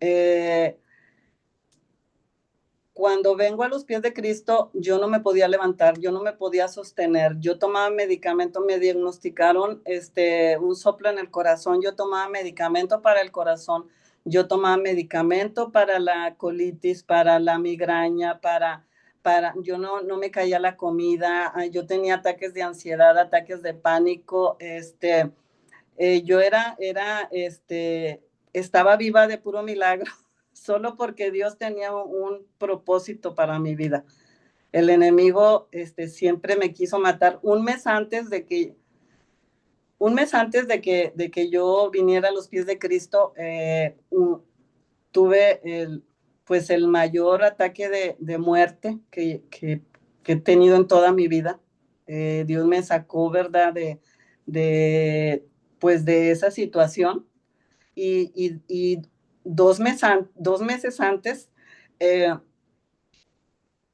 Eh, Cuando vengo a los pies de Cristo, yo no me podía levantar, yo no me podía sostener. Yo tomaba medicamento, me diagnosticaron un soplo en el corazón, yo tomaba medicamento para el corazón, yo tomaba medicamento para la colitis, para la migraña, yo no me caía la comida, yo tenía ataques de ansiedad, ataques de pánico, yo estaba viva de puro milagro, solo porque Dios tenía un propósito para mi vida. El enemigo siempre me quiso matar. Un mes antes de que yo viniera a los pies de Cristo, tuve pues el mayor ataque de muerte que he tenido en toda mi vida. Dios me sacó, ¿verdad? De, pues de esa situación y 2 meses antes, eh,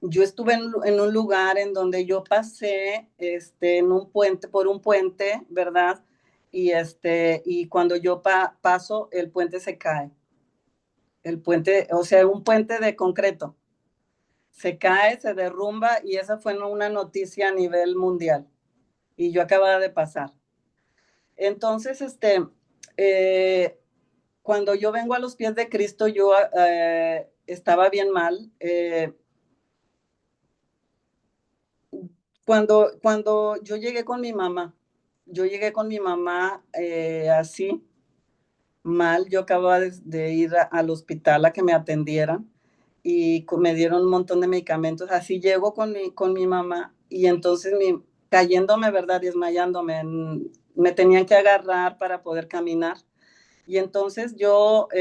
yo estuve en un lugar en donde yo pasé por un puente, ¿verdad? Y cuando yo paso, el puente se cae. El puente, o sea, un puente de concreto. Se cae, se derrumba y esa fue una noticia a nivel mundial. Y yo acababa de pasar. Entonces, eh, cuando yo vengo a los pies de Cristo, yo estaba bien mal. Cuando yo llegué con mi mamá así, mal. Yo acababa de ir al hospital a que me atendieran y me dieron un montón de medicamentos. Así llego con mi mamá y entonces cayéndome, ¿verdad? Desmayándome, me tenían que agarrar para poder caminar. Y entonces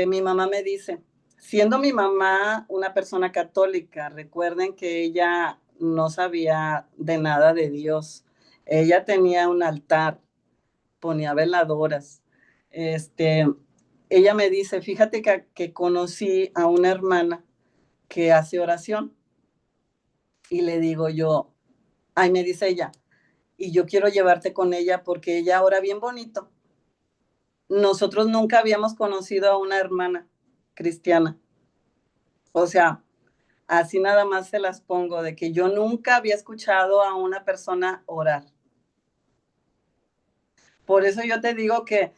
mi mamá me dice, siendo mi mamá una persona católica, recuerden que ella no sabía de nada de Dios. Ella tenía un altar, ponía veladoras. Este, ella me dice, fíjate que conocí a una hermana que hace oración. Y le digo yo, ay, me dice ella, y yo quiero llevarte con ella porque ella ora bien bonito. Nosotros nunca habíamos conocido a una hermana cristiana. O sea, así nada más se las pongo, de que yo nunca había escuchado a una persona orar. Por eso yo te digo que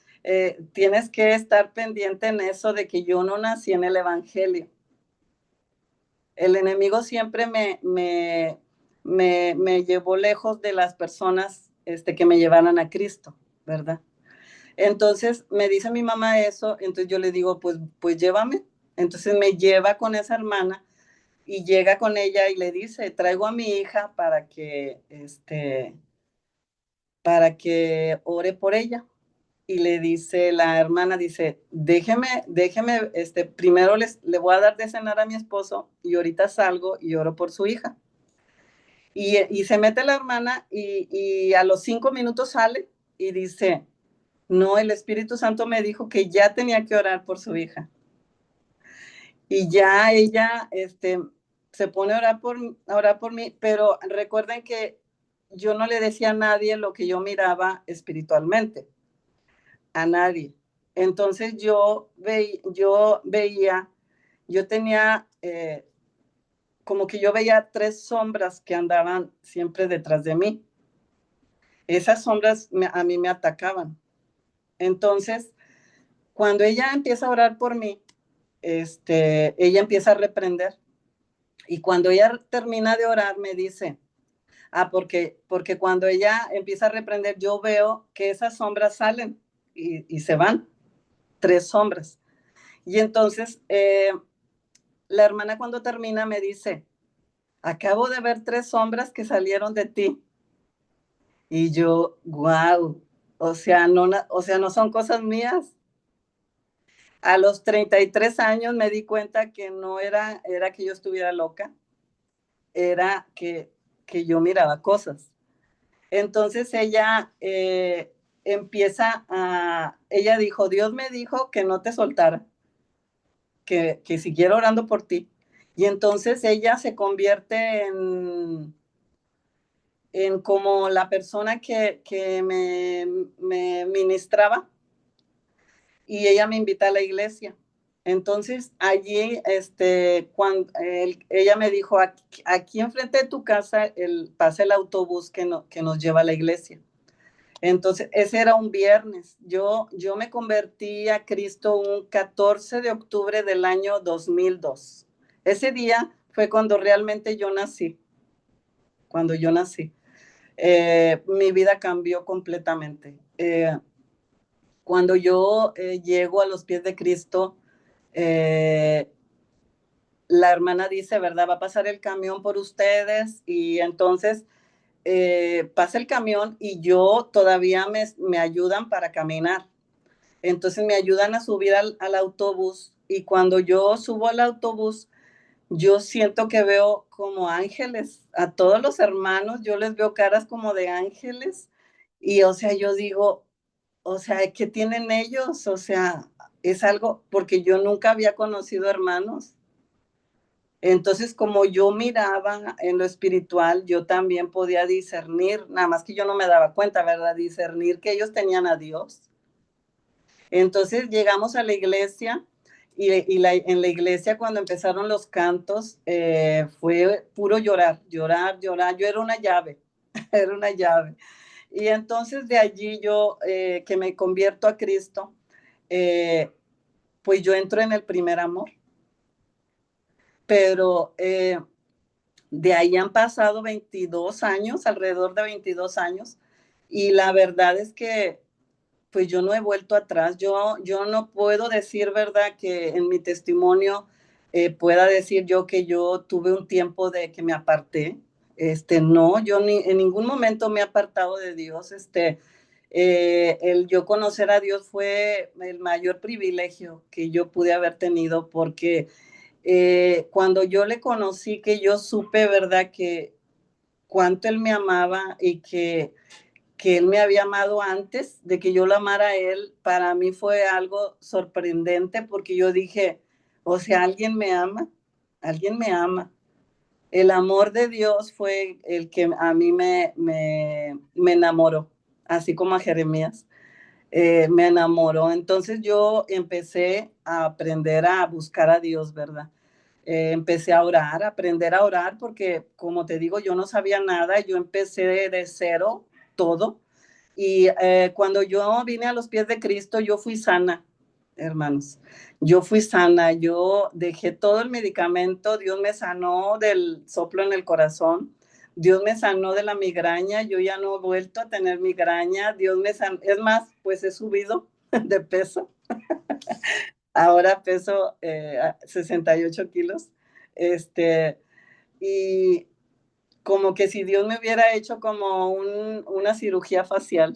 tienes que estar pendiente en eso de que yo no nací en el Evangelio. El enemigo siempre me llevó lejos de las personas que me llevaran a Cristo, ¿verdad? Entonces me dice mi mamá eso, entonces yo le digo, pues llévame. Entonces me lleva con esa hermana y llega con ella y le dice, traigo a mi hija para que ore por ella. Y le dice la hermana, dice, déjeme, primero le voy a dar de cenar a mi esposo y ahorita salgo y oro por su hija. Y se mete la hermana y a los 5 minutos sale y dice, no, el Espíritu Santo me dijo que ya tenía que orar por su hija. Y ya ella se pone a orar por mí, pero recuerden que yo no le decía a nadie lo que yo miraba espiritualmente, a nadie. Entonces yo tenía como que yo veía 3 sombras que andaban siempre detrás de mí. Esas sombras a mí me atacaban. Entonces, cuando ella empieza a orar por mí, ella empieza a reprender. Y cuando ella termina de orar, me dice, porque cuando ella empieza a reprender, yo veo que esas sombras salen y se van, 3 sombras. Y entonces la hermana cuando termina me dice, acabo de ver 3 sombras que salieron de ti. Y yo, wow, o sea, no son cosas mías. A los 33 años me di cuenta que no era que yo estuviera loca, era que yo miraba cosas. Entonces ella dijo, Dios me dijo que no te soltara, que siguiera orando por ti. Y entonces ella se convierte en como la persona que me ministraba y ella me invita a la iglesia. Entonces allí, ella me dijo, aquí enfrente de tu casa pasa el autobús que nos lleva a la iglesia. Entonces, ese era un viernes. Yo me convertí a Cristo un 14 de octubre del año 2002. Ese día fue cuando realmente yo nací, cuando yo nací. Mi vida cambió completamente. Cuando yo llego a los pies de Cristo, eh, la hermana dice, ¿verdad? Va a pasar el camión por ustedes y entonces pasa el camión y yo todavía me ayudan para caminar. Entonces me ayudan a subir al autobús y cuando yo subo al autobús, yo siento que veo como ángeles. A todos los hermanos, yo les veo caras como de ángeles y o sea, yo digo, o sea, ¿qué tienen ellos? O sea, es algo, porque yo nunca había conocido hermanos. Entonces, como yo miraba en lo espiritual, yo también podía discernir, nada más que yo no me daba cuenta, ¿verdad? Discernir que ellos tenían a Dios. Entonces llegamos a la iglesia en la iglesia cuando empezaron los cantos fue puro llorar, llorar, llorar. Yo era una llave, era una llave. Y entonces de allí yo que me convierto a Cristo, pues yo entro en el primer amor. Pero de ahí han pasado 22 años, alrededor de 22 años, y la verdad es que pues yo no he vuelto atrás. Yo no puedo decir, ¿verdad?, que en mi testimonio pueda decir yo que yo tuve un tiempo de que me aparté. No, yo ni, en ningún momento me he apartado de Dios. El yo conocer a Dios fue el mayor privilegio que yo pude haber tenido porque cuando yo le conocí, que yo supe, ¿verdad?, que cuánto Él me amaba y que Él me había amado antes de que yo lo amara a Él, para mí fue algo sorprendente porque yo dije, o sea, alguien me ama. El amor de Dios fue el que a mí me enamoró, así como a Jeremías. Me enamoró. Entonces yo empecé a aprender a buscar a Dios, ¿verdad? Empecé a orar, a aprender a orar, porque como te digo, yo no sabía nada, yo empecé de cero todo. Y cuando yo vine a los pies de Cristo, yo fui sana, hermanos. Yo fui sana, yo dejé todo el medicamento, Dios me sanó del soplo en el corazón, Dios me sanó de la migraña, yo ya no he vuelto a tener migraña, Dios me sanó, es más, pues he subido de peso, ahora peso 68 kilos, y como que si Dios me hubiera hecho como una cirugía facial,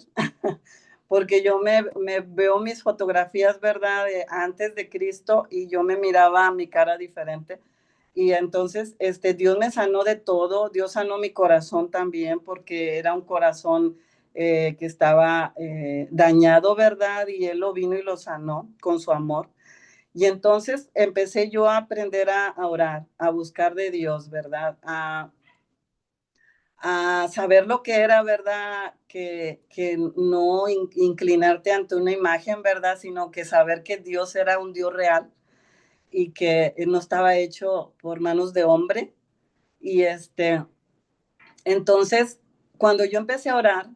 porque yo me veo mis fotografías, ¿verdad?, de antes de Cristo y yo me miraba mi cara diferente. Y entonces Dios me sanó de todo, Dios sanó mi corazón también, porque era un corazón que estaba dañado, ¿verdad? Y Él lo vino y lo sanó con su amor. Y entonces empecé yo a aprender a orar, a buscar de Dios, ¿verdad? A saber lo que era, ¿verdad? Que no inclinarte ante una imagen, ¿verdad? Sino que saber que Dios era un Dios real y que no estaba hecho por manos de hombre. Y entonces, cuando yo empecé a orar,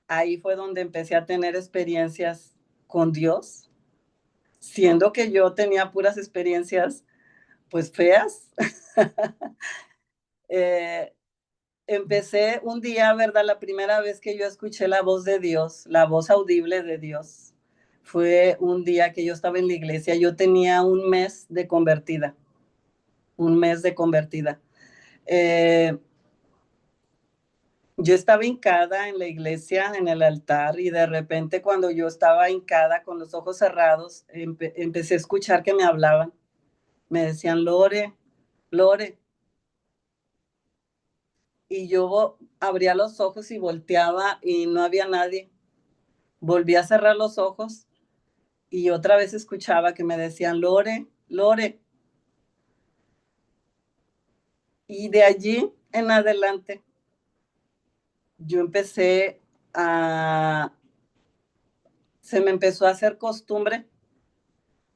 ahí fue donde empecé a tener experiencias con Dios, siendo que yo tenía puras experiencias, pues feas. eh, Empecé un día, ¿verdad? La primera vez que yo escuché la voz de Dios, la voz audible de Dios, fue un día que yo estaba en la iglesia. Yo tenía un mes de convertida, un mes de convertida. Eh, yo estaba hincada en la iglesia, en el altar, y de repente cuando yo estaba hincada con los ojos cerrados, empecé a escuchar que me hablaban. Me decían, Lore, Lore. Y yo abría los ojos y volteaba y no había nadie. Volví a cerrar los ojos y otra vez escuchaba que me decían, Lore, Lore. Y de allí en adelante yo empecé a, se me empezó a hacer costumbre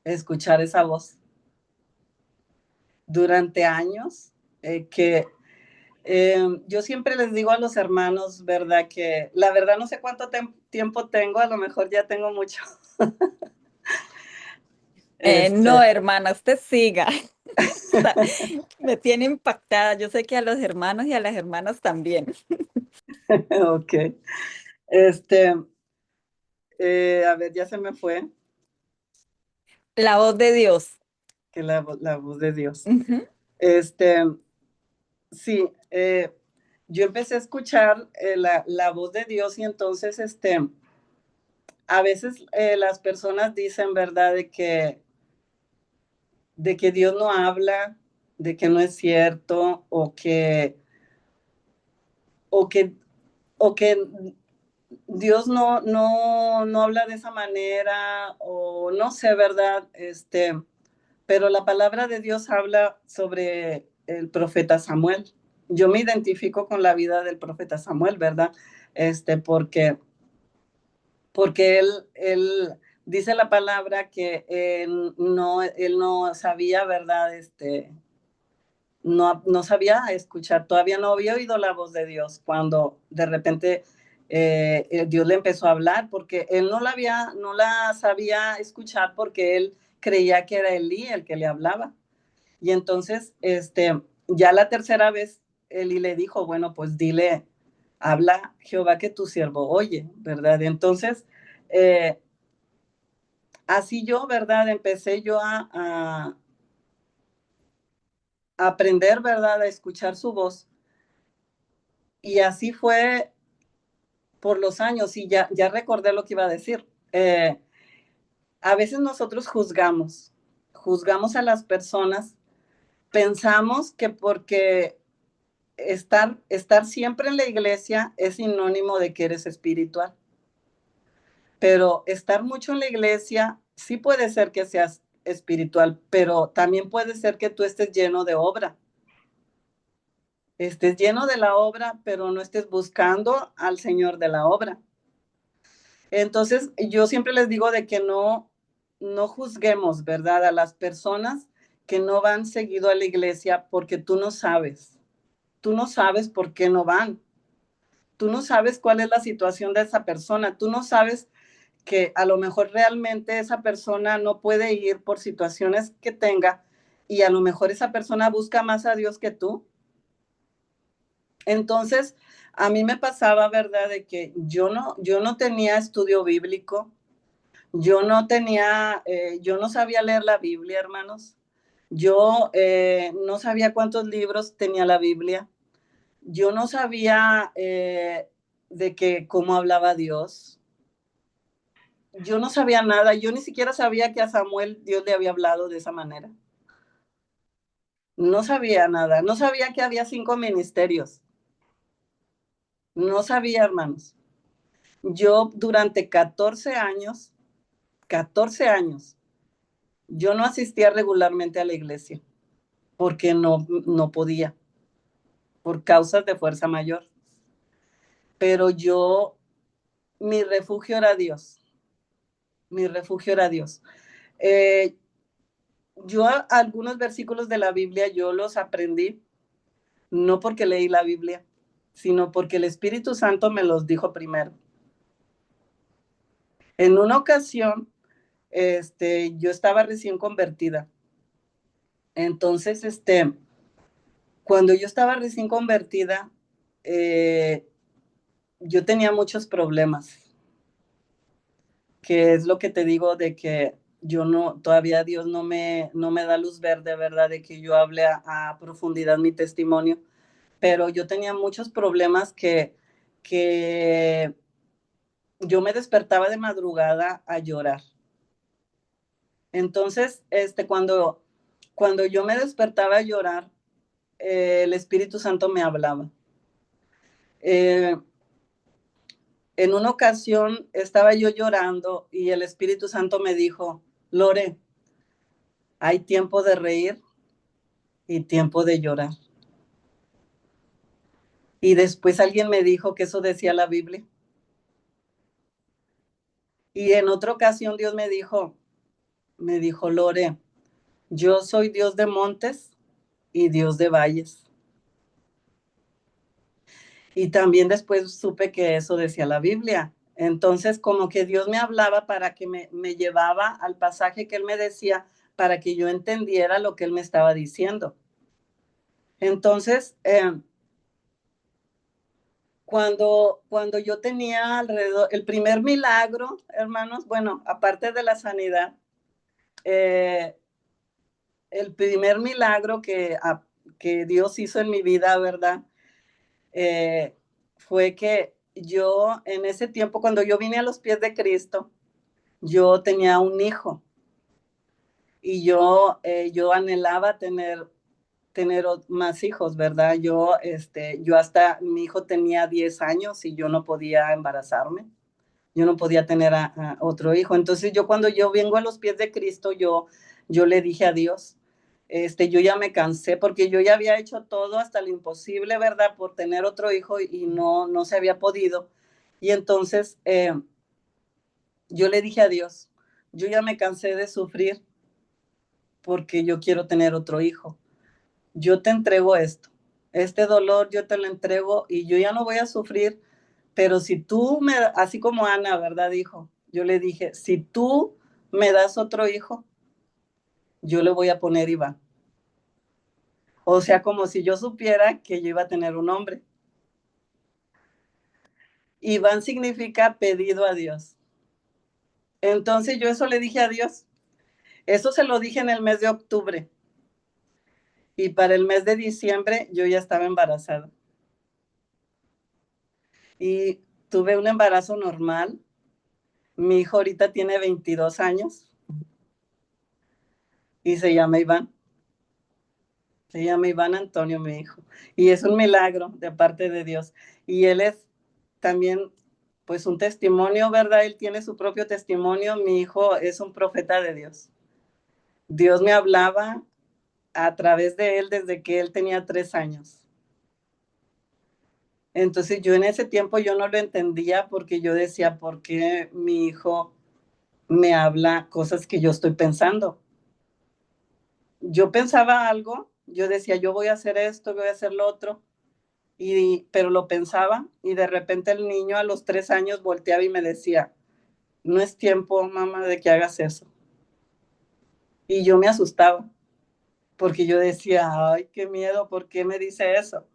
escuchar esa voz durante años, que yo siempre les digo a los hermanos, ¿verdad? Que la verdad no sé cuánto tiempo tengo, a lo mejor ya tengo mucho. No, Este, hermana, usted siga. Está- Me tiene impactada. Yo sé que a los hermanos y a las hermanas también. ok. Este, a ver, ya se me fue La voz de Dios. que la voz de Dios. Ujú. Este, sí, yo empecé a escuchar la voz de Dios y entonces, a veces las personas dicen, ¿verdad?, de que Dios no habla, de que no es cierto, o que, o que Dios no habla de esa manera, o no sé, ¿verdad? Pero la palabra de Dios habla sobre el profeta Samuel. Yo me identifico con la vida del profeta Samuel, ¿verdad? Porque él dice la palabra que él no sabía, ¿verdad? No sabía escuchar, todavía no había oído la voz de Dios cuando de repente Dios le empezó a hablar, porque él no la sabía escuchar porque él creía que era Elí el que le hablaba. Y entonces, ya la tercera vez, Eli le dijo, bueno, pues dile, habla Jehová que tu siervo oye, ¿verdad? Entonces, así yo, ¿verdad? Empecé yo a aprender, ¿verdad? A escuchar su voz. Y así fue por los años y ya recordé lo que iba a decir. A veces nosotros juzgamos a las personas, pensamos que porque estar siempre en la iglesia es sinónimo de que eres espiritual, pero estar mucho en la iglesia sí puede ser que seas espiritual, pero también puede ser que tú estés lleno de obra, estés lleno de la obra, pero no estés buscando al Señor de la obra. Entonces, yo siempre les digo de que no juzguemos, ¿verdad? A las personas que no van seguido a la iglesia porque tú no sabes por qué no van, tú no sabes cuál es la situación de esa persona, tú no sabes que a lo mejor realmente esa persona no puede ir por situaciones que tenga y a lo mejor esa persona busca más a Dios que tú. Entonces, a mí me pasaba, ¿verdad? De que yo no tenía estudio bíblico, yo no sabía leer la Biblia, hermanos. Yo no sabía cuántos libros tenía la Biblia. Yo no sabía de que cómo hablaba Dios. Yo no sabía nada. Yo ni siquiera sabía que a Samuel Dios le había hablado de esa manera. No sabía nada. No sabía que había 5 ministerios. No sabía, hermanos. Yo durante 14 años, yo no asistía regularmente a la iglesia porque no podía, por causas de fuerza mayor. Pero mi refugio era Dios, mi refugio era Dios. Eh, yo algunos versículos de la Biblia yo los aprendí, no porque leí la Biblia, sino porque el Espíritu Santo me los dijo primero. En una ocasión, yo estaba recién convertida. Entonces, cuando yo estaba recién convertida, yo tenía muchos problemas, que es lo que te digo de que yo no, todavía Dios no me da luz verde, ¿verdad? De que yo hable a profundidad mi testimonio, pero yo tenía muchos problemas que yo me despertaba de madrugada a llorar. Entonces, cuando yo me despertaba a llorar, el Espíritu Santo me hablaba. Eh, en una ocasión estaba yo llorando y el Espíritu Santo me dijo, Lore, hay tiempo de reír y tiempo de llorar. Y después alguien me dijo que eso decía la Biblia. Y en otra ocasión Dios me dijo, Lore, yo soy Dios de montes y Dios de valles. Y también después supe que eso decía la Biblia. Entonces, como que Dios me hablaba para que me llevaba al pasaje que Él me decía, para que yo entendiera lo que Él me estaba diciendo. Entonces, cuando yo tenía alrededor, el primer milagro, hermanos, bueno, aparte de la sanidad, eh, el primer milagro que Dios hizo en mi vida, ¿verdad? Fue que yo en ese tiempo, cuando yo vine a los pies de Cristo, yo tenía un hijo y yo anhelaba tener más hijos, ¿verdad? Yo hasta, mi hijo tenía 10 años y yo no podía embarazarme, yo no podía tener a otro hijo. Entonces yo cuando yo vengo a los pies de Cristo, yo le dije a Dios, yo ya me cansé porque yo ya había hecho todo hasta lo imposible, ¿verdad? Por tener otro hijo y no se había podido. Y entonces yo le dije a Dios, yo ya me cansé de sufrir porque yo quiero tener otro hijo. Yo te entrego esto, este dolor yo te lo entrego y yo ya no voy a sufrir, pero si tú así como Ana, ¿verdad? Dijo, yo le dije, si tú me das otro hijo, yo le voy a poner Iván. O sea, como si yo supiera que yo iba a tener un hombre. Iván significa pedido a Dios. Entonces yo eso le dije a Dios. Eso se lo dije en el mes de octubre. Y para el mes de diciembre yo ya estaba embarazada. Y tuve un embarazo normal. Mi hijo ahorita tiene 22 años y se llama Iván. Se llama Iván Antonio, mi hijo. Y es un milagro de parte de Dios. Y él es también, pues, un testimonio, ¿verdad? Él tiene su propio testimonio. Mi hijo es un profeta de Dios. Dios me hablaba a través de él desde que él tenía 3 años. Entonces yo en ese tiempo yo no lo entendía porque yo decía, ¿por qué mi hijo me habla cosas que yo estoy pensando? Yo pensaba algo, yo decía, yo voy a hacer esto, voy a hacer lo otro, pero lo pensaba y de repente el niño a los 3 años volteaba y me decía, no es tiempo, mamá, de que hagas eso. Y yo me asustaba porque yo decía, ay, qué miedo, ¿por qué me dice eso?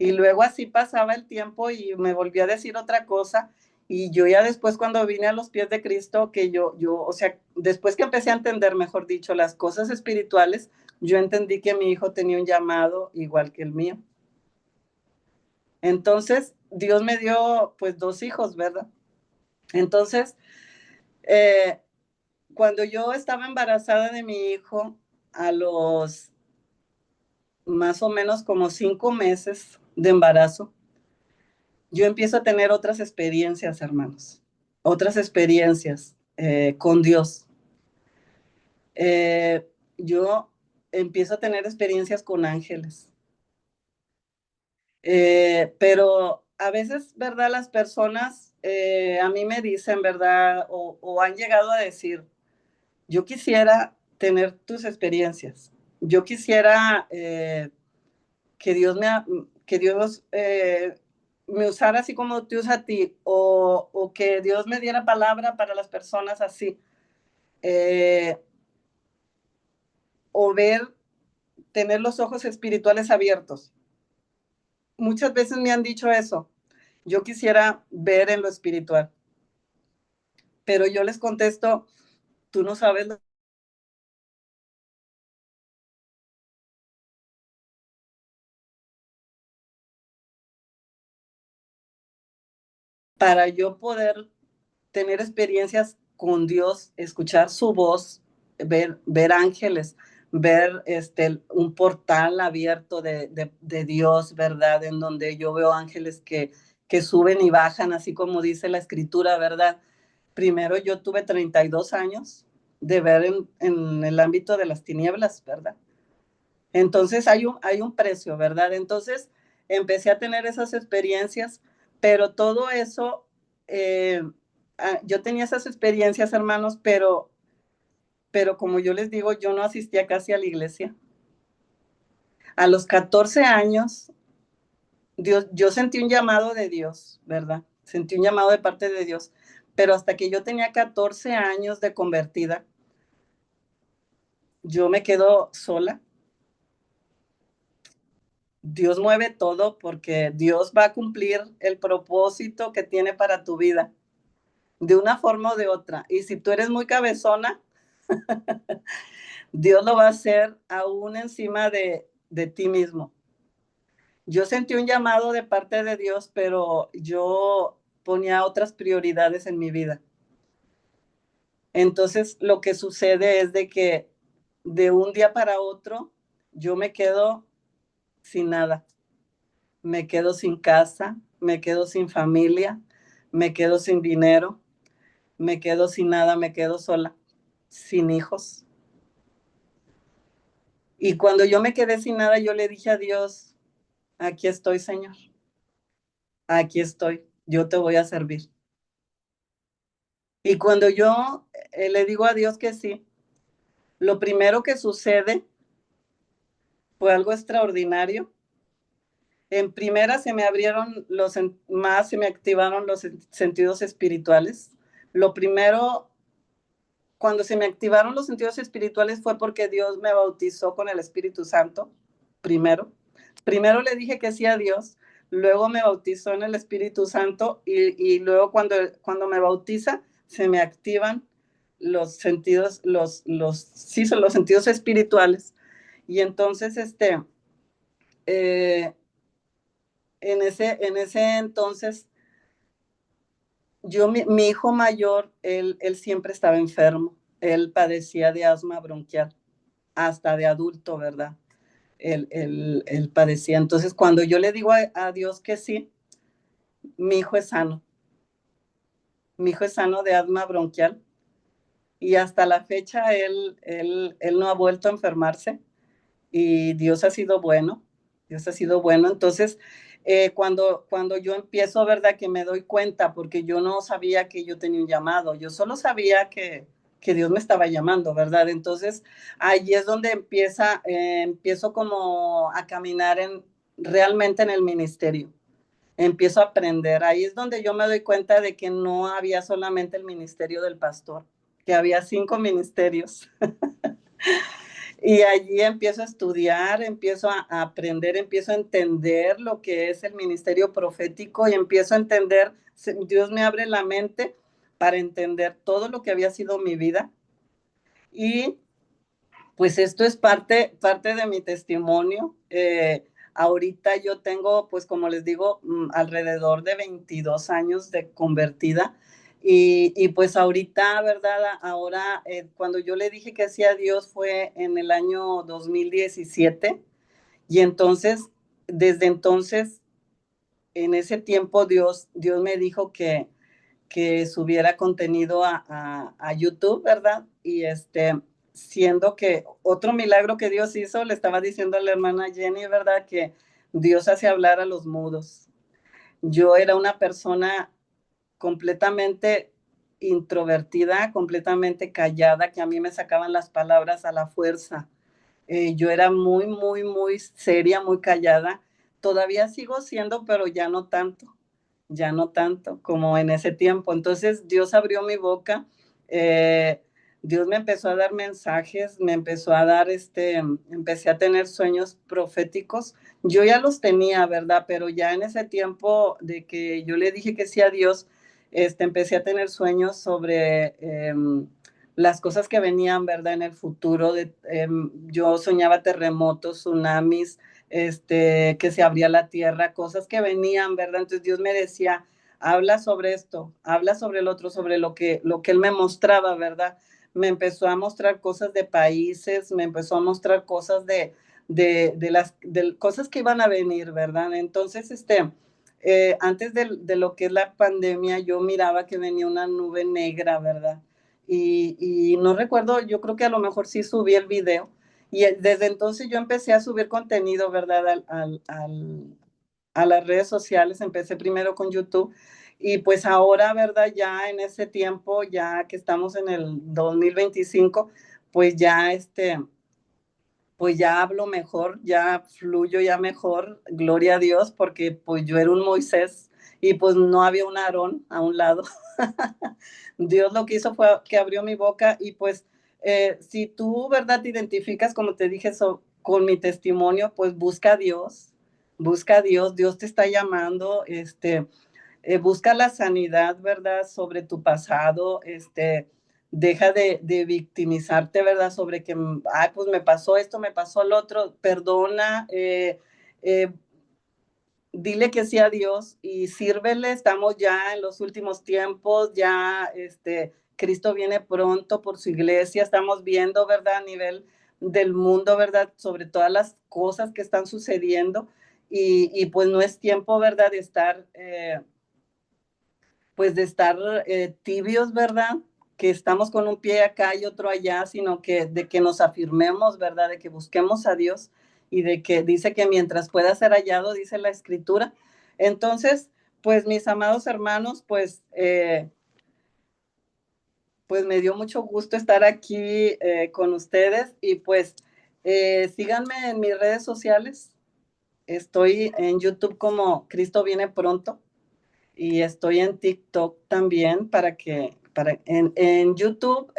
Y luego así pasaba el tiempo y me volvió a decir otra cosa. Y yo ya después cuando vine a los pies de Cristo, que o sea, después que empecé a entender, mejor dicho, las cosas espirituales, yo entendí que mi hijo tenía un llamado igual que el mío. Entonces, Dios me dio pues 2 hijos, ¿verdad? Entonces, eh, cuando yo estaba embarazada de mi hijo, a los más o menos como 5 meses de embarazo, yo empiezo a tener otras experiencias, hermanos, otras experiencias con Dios. Yo empiezo a tener experiencias con ángeles, pero a veces, ¿verdad? Las personas a mí me dicen, ¿verdad? O han llegado a decir, yo quisiera tener tus experiencias, yo quisiera que Dios me usara así como te usa a ti, o que Dios me diera palabra para las personas así, eh, o tener los ojos espirituales abiertos. Muchas veces me han dicho eso, yo quisiera ver en lo espiritual, pero yo les contesto, tú no sabes lo para yo poder tener experiencias con Dios, escuchar su voz, ver ángeles, ver un portal abierto de Dios, ¿verdad? En donde yo veo ángeles que suben y bajan, así como dice la escritura, ¿verdad? Primero yo tuve 32 años de ver en el ámbito de las tinieblas, ¿verdad? Entonces hay un precio, ¿verdad? Entonces empecé a tener esas experiencias, pero todo eso, eh, yo tenía esas experiencias, hermanos, pero como yo les digo, yo no asistía casi a la iglesia. A los 14 años, yo sentí un llamado de Dios, ¿verdad? Sentí un llamado de parte de Dios, pero hasta que yo tenía 14 años de convertida, yo me quedo sola. Dios mueve todo porque Dios va a cumplir el propósito que tiene para tu vida de una forma o de otra. Y si tú eres muy cabezona, Dios lo va a hacer aún encima de ti mismo. Yo sentí un llamado de parte de Dios, pero yo ponía otras prioridades en mi vida. Entonces, lo que sucede es de que de un día para otro, yo me quedo sin nada. Me quedo sin casa, me quedo sin familia, me quedo sin dinero, me quedo sin nada, me quedo sola, sin hijos. Y cuando yo me quedé sin nada, yo le dije a Dios, aquí estoy, Señor, aquí estoy, yo te voy a servir. Y cuando yo le digo a Dios que sí, lo primero que sucede fue algo extraordinario. En primera se me abrieron se me activaron los sentidos espirituales. Lo primero, cuando se me activaron los sentidos espirituales fue porque Dios me bautizó con el Espíritu Santo, primero. Primero le dije que sí a Dios, luego me bautizó en el Espíritu Santo y luego cuando me bautiza se me activan los sentidos, sí, son los sentidos espirituales. Y entonces, eh, en ese entonces, mi hijo mayor, él siempre estaba enfermo. Él padecía de asma bronquial, hasta de adulto, ¿verdad? Él padecía. Entonces, cuando yo le digo a Dios que sí, mi hijo es sano. Mi hijo es sano de asma bronquial y hasta la fecha él no ha vuelto a enfermarse y Dios ha sido bueno. Dios ha sido bueno. Entonces, cuando yo empiezo, ¿verdad? Que me doy cuenta, porque yo no sabía que yo tenía un llamado, yo solo sabía que Dios me estaba llamando, ¿verdad? Entonces, ahí es donde empiezo como a caminar realmente en el ministerio. Empiezo a aprender. Ahí es donde yo me doy cuenta de que no había solamente el ministerio del pastor, que había 5 ministerios. Y allí empiezo a estudiar, empiezo a aprender, empiezo a entender lo que es el ministerio profético y empiezo a entender, Dios me abre la mente para entender todo lo que había sido mi vida. Y pues esto es parte de mi testimonio. Ahorita yo tengo, pues como les digo, alrededor de 22 años de convertida. Y pues ahorita, ¿verdad? Ahora, cuando yo le dije que sí a Dios fue en el año 2017. Y entonces, desde entonces, en ese tiempo, Dios me dijo que subiera contenido a YouTube, ¿verdad? Y siendo que otro milagro que Dios hizo, le estaba diciendo a la hermana Jenny, ¿verdad? Que Dios hace hablar a los mudos. Yo era una persona completamente introvertida, completamente callada, que a mí me sacaban las palabras a la fuerza. Yo era muy, muy, muy seria, muy callada. Todavía sigo siendo, pero ya no tanto como en ese tiempo. Entonces Dios abrió mi boca, eh, Dios me empezó a dar mensajes, me empezó a dar, empecé a tener sueños proféticos. Yo ya los tenía, ¿verdad? Pero ya en ese tiempo de que yo le dije que sí a Dios, empecé a tener sueños sobre las cosas que venían, ¿verdad? En el futuro. Yo soñaba terremotos, tsunamis, que se abría la tierra, cosas que venían, ¿verdad? Entonces Dios me decía, habla sobre esto, habla sobre el otro, sobre lo que Él me mostraba, ¿verdad? Me empezó a mostrar cosas de países, me empezó a mostrar cosas de cosas que iban a venir, ¿verdad? Entonces, antes de lo que es la pandemia, yo miraba que venía una nube negra, ¿verdad? Y no recuerdo, yo creo que a lo mejor sí subí el video, y desde entonces yo empecé a subir contenido, ¿verdad? A las redes sociales, empecé primero con YouTube y pues ahora, ¿verdad? Ya en ese tiempo, ya que estamos en el 2025, pues ya pues ya hablo mejor, ya fluyo ya mejor, gloria a Dios, porque pues yo era un Moisés y pues no había un Aarón a un lado. Dios lo que hizo fue que abrió mi boca y pues si tú, ¿verdad? Te identificas, como te dije, con mi testimonio, pues busca a Dios, Dios te está llamando, busca la sanidad, ¿verdad? Sobre tu pasado, deja de victimizarte, ¿verdad? Sobre que, ay, pues me pasó esto, me pasó el otro, perdona, eh, dile que sí a Dios y sírvele. Estamos ya en los últimos tiempos, ya Cristo viene pronto por su iglesia, estamos viendo, ¿verdad? A nivel del mundo, ¿verdad? Sobre todas las cosas que están sucediendo y pues no es tiempo, ¿verdad? De estar, pues de estar tibios, ¿verdad? Que estamos con un pie acá y otro allá, sino que de que nos afirmemos, ¿verdad? De que busquemos a Dios y de que dice que mientras pueda ser hallado, dice la escritura. Entonces, pues mis amados hermanos, pues me dio mucho gusto estar aquí con ustedes y pues síganme en mis redes sociales. Estoy en YouTube como Cristo viene pronto y estoy en TikTok también en YouTube,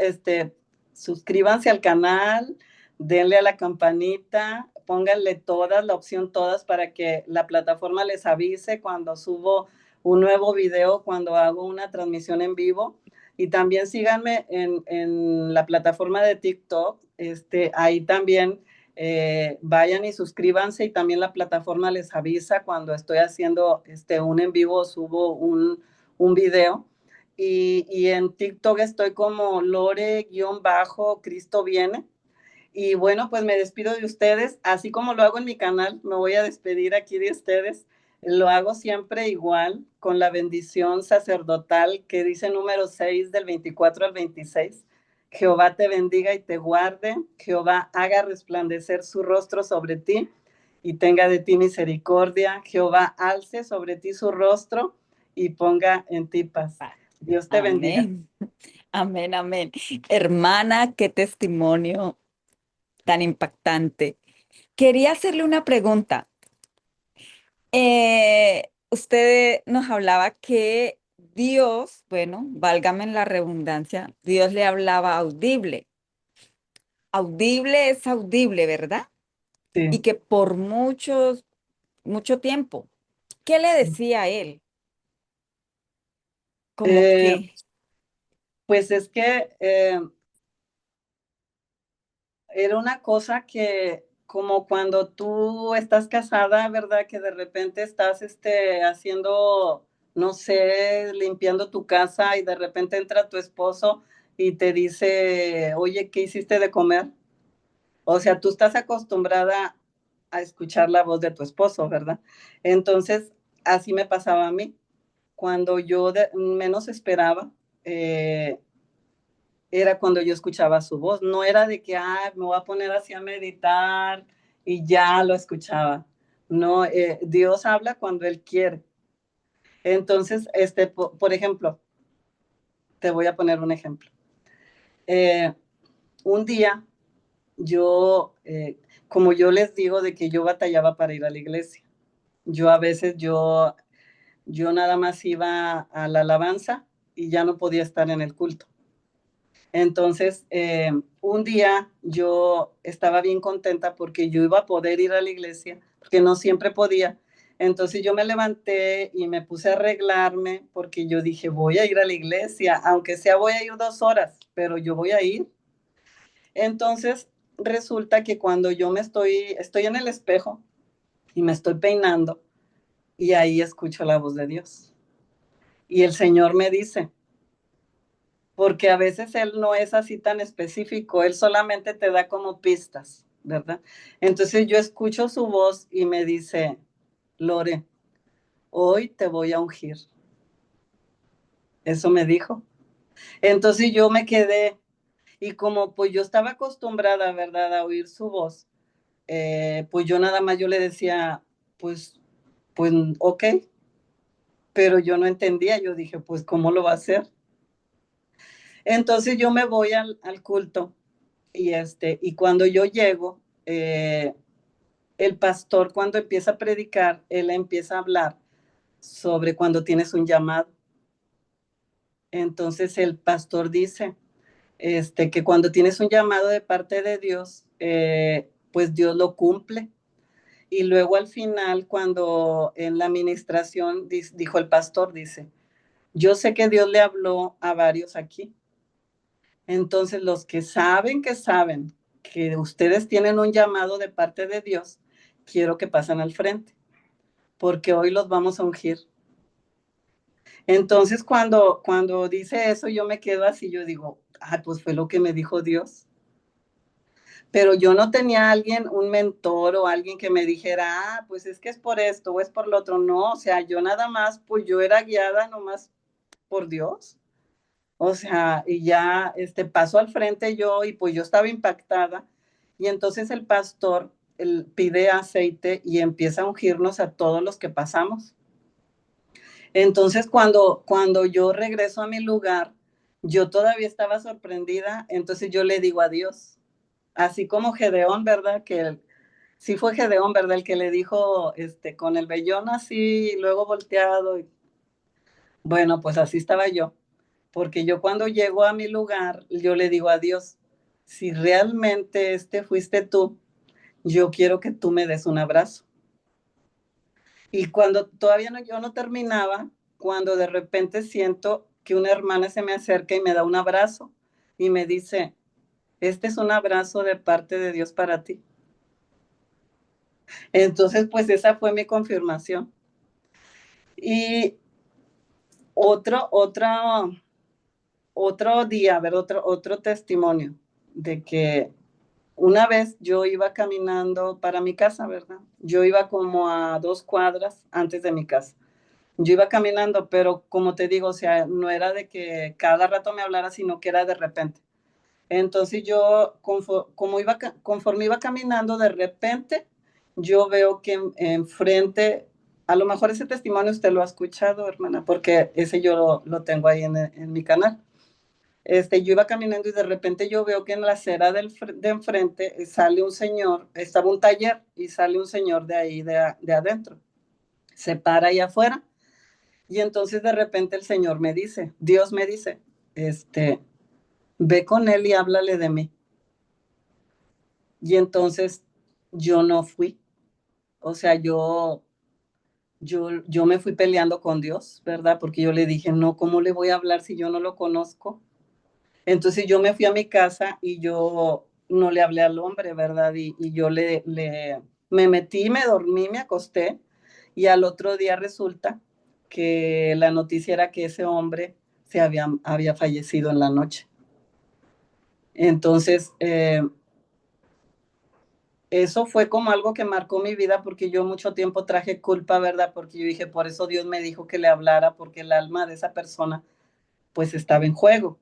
suscríbanse al canal, denle a la campanita, pónganle la opción todas para que la plataforma les avise cuando subo un nuevo video, cuando hago una transmisión en vivo. Y también síganme en la plataforma de TikTok. Ahí también vayan y suscríbanse, y también la plataforma les avisa cuando estoy haciendo un en vivo, subo un video. Y en TikTok estoy como Lore-Cristo Viene. Y bueno, pues me despido de ustedes, así como lo hago en mi canal, me voy a despedir aquí de ustedes. Lo hago siempre igual, con la bendición sacerdotal que dice número 6 del 24 al 26. Jehová te bendiga y te guarde, Jehová haga resplandecer su rostro sobre ti y tenga de ti misericordia, Jehová alce sobre ti su rostro y ponga en ti paz. Dios te bendiga. Amén. Amén, amén. Hermana, qué testimonio tan impactante. Quería hacerle una pregunta. Usted nos hablaba que Dios, bueno, válgame en la redundancia, Dios le hablaba audible. Audible es audible, ¿verdad? Y Sí. que por mucho tiempo. ¿Qué le decía a él? Como Eh, que, pues es que era una cosa que, como cuando tú estás casada, ¿verdad? Que de repente estás haciendo, no sé, limpiando tu casa, y de repente entra tu esposo y te dice, oye, ¿qué hiciste de comer? O sea, tú estás acostumbrada a escuchar la voz de tu esposo, ¿verdad? Entonces, así me pasaba a mí. Cuando yo menos esperaba, eh, era cuando yo escuchaba su voz. No era de que, me voy a poner así a meditar y ya lo escuchaba. No, Dios habla cuando Él quiere. Entonces, por ejemplo, te voy a poner un ejemplo. Eh, un día como yo les digo, de que yo batallaba para ir a la iglesia. Yo a veces, yo nada más iba a la alabanza y ya no podía estar en el culto. Entonces, un día yo estaba bien contenta porque yo iba a poder ir a la iglesia, porque no siempre podía. Entonces yo me levanté y me puse a arreglarme porque yo dije, voy a ir a la iglesia, aunque sea voy a ir 2 horas, pero yo voy a ir. Entonces resulta que cuando yo estoy en el espejo y me estoy peinando, y ahí escucho la voz de Dios. Y el Señor me dice, porque a veces Él no es así tan específico, Él solamente te da como pistas, ¿verdad? Entonces yo escucho su voz y me dice, Lore, hoy te voy a ungir. Eso me dijo. Entonces yo me quedé, y como pues yo estaba acostumbrada, ¿verdad?, a oír su voz, pues yo nada más yo le decía, pues, pues, ok, pero yo no entendía, yo dije, pues, ¿cómo lo va a hacer? Entonces yo me voy al culto, y cuando yo llego, el pastor, cuando empieza a predicar, él empieza a hablar sobre cuando tienes un llamado. Entonces el pastor dice, que cuando tienes un llamado de parte de Dios, pues Dios lo cumple. Y luego al final, cuando en la administración dijo el pastor, dice, yo sé que Dios le habló a varios aquí. Entonces, los que saben que ustedes tienen un llamado de parte de Dios, quiero que pasen al frente, porque hoy los vamos a ungir. Entonces, cuando dice eso, yo me quedo así, yo digo, pues fue lo que me dijo Dios. Pero yo no tenía alguien, un mentor o alguien que me dijera, pues es que es por esto o es por lo otro. No, o sea, yo nada más, pues yo era guiada nomás por Dios. O sea, y ya paso al frente yo, y pues yo estaba impactada. Y entonces el pastor pide aceite y empieza a ungirnos a todos los que pasamos. Entonces cuando yo regreso a mi lugar, yo todavía estaba sorprendida. Entonces yo le digo a Dios, así como Gedeón, ¿verdad? Sí fue Gedeón, ¿verdad? El que le dijo, con el vellón así, luego volteado. Bueno, pues así estaba yo, porque yo cuando llego a mi lugar, yo le digo a Dios, si realmente fuiste tú, yo quiero que tú me des un abrazo. Y cuando todavía no, yo no terminaba, cuando de repente siento que una hermana se me acerca y me da un abrazo y me dice, este es un abrazo de parte de Dios para ti. Entonces, pues esa fue mi confirmación. Y otro, otro, otro día, ver, otro testimonio de que una vez yo iba caminando para mi casa, ¿verdad? Yo iba como a 2 cuadras antes de mi casa. Yo iba caminando, pero como te digo, o sea, no era de que cada rato me hablara, sino que era de repente. Entonces yo, conforme iba caminando, de repente, yo veo que enfrente, a lo mejor ese testimonio usted lo ha escuchado, hermana, porque ese yo lo tengo ahí en mi canal. Yo iba caminando y de repente yo veo que en la acera de enfrente sale un señor, estaba un taller y sale un señor de ahí, de adentro. Se para ahí afuera y entonces de repente el señor me dice, Dios me dice, ve con él y háblale de mí. Y entonces yo no fui, o sea, yo me fui peleando con Dios, ¿verdad? Porque yo le dije, no, ¿cómo le voy a hablar si yo no lo conozco? Entonces yo me fui a mi casa y yo no le hablé al hombre, ¿verdad? Y yo me metí, me dormí, me acosté y al otro día resulta que la noticia era que ese hombre había fallecido en la noche. Entonces, eso fue como algo que marcó mi vida porque yo mucho tiempo traje culpa, ¿verdad? Porque yo dije, por eso Dios me dijo que le hablara, porque el alma de esa persona pues estaba en juego.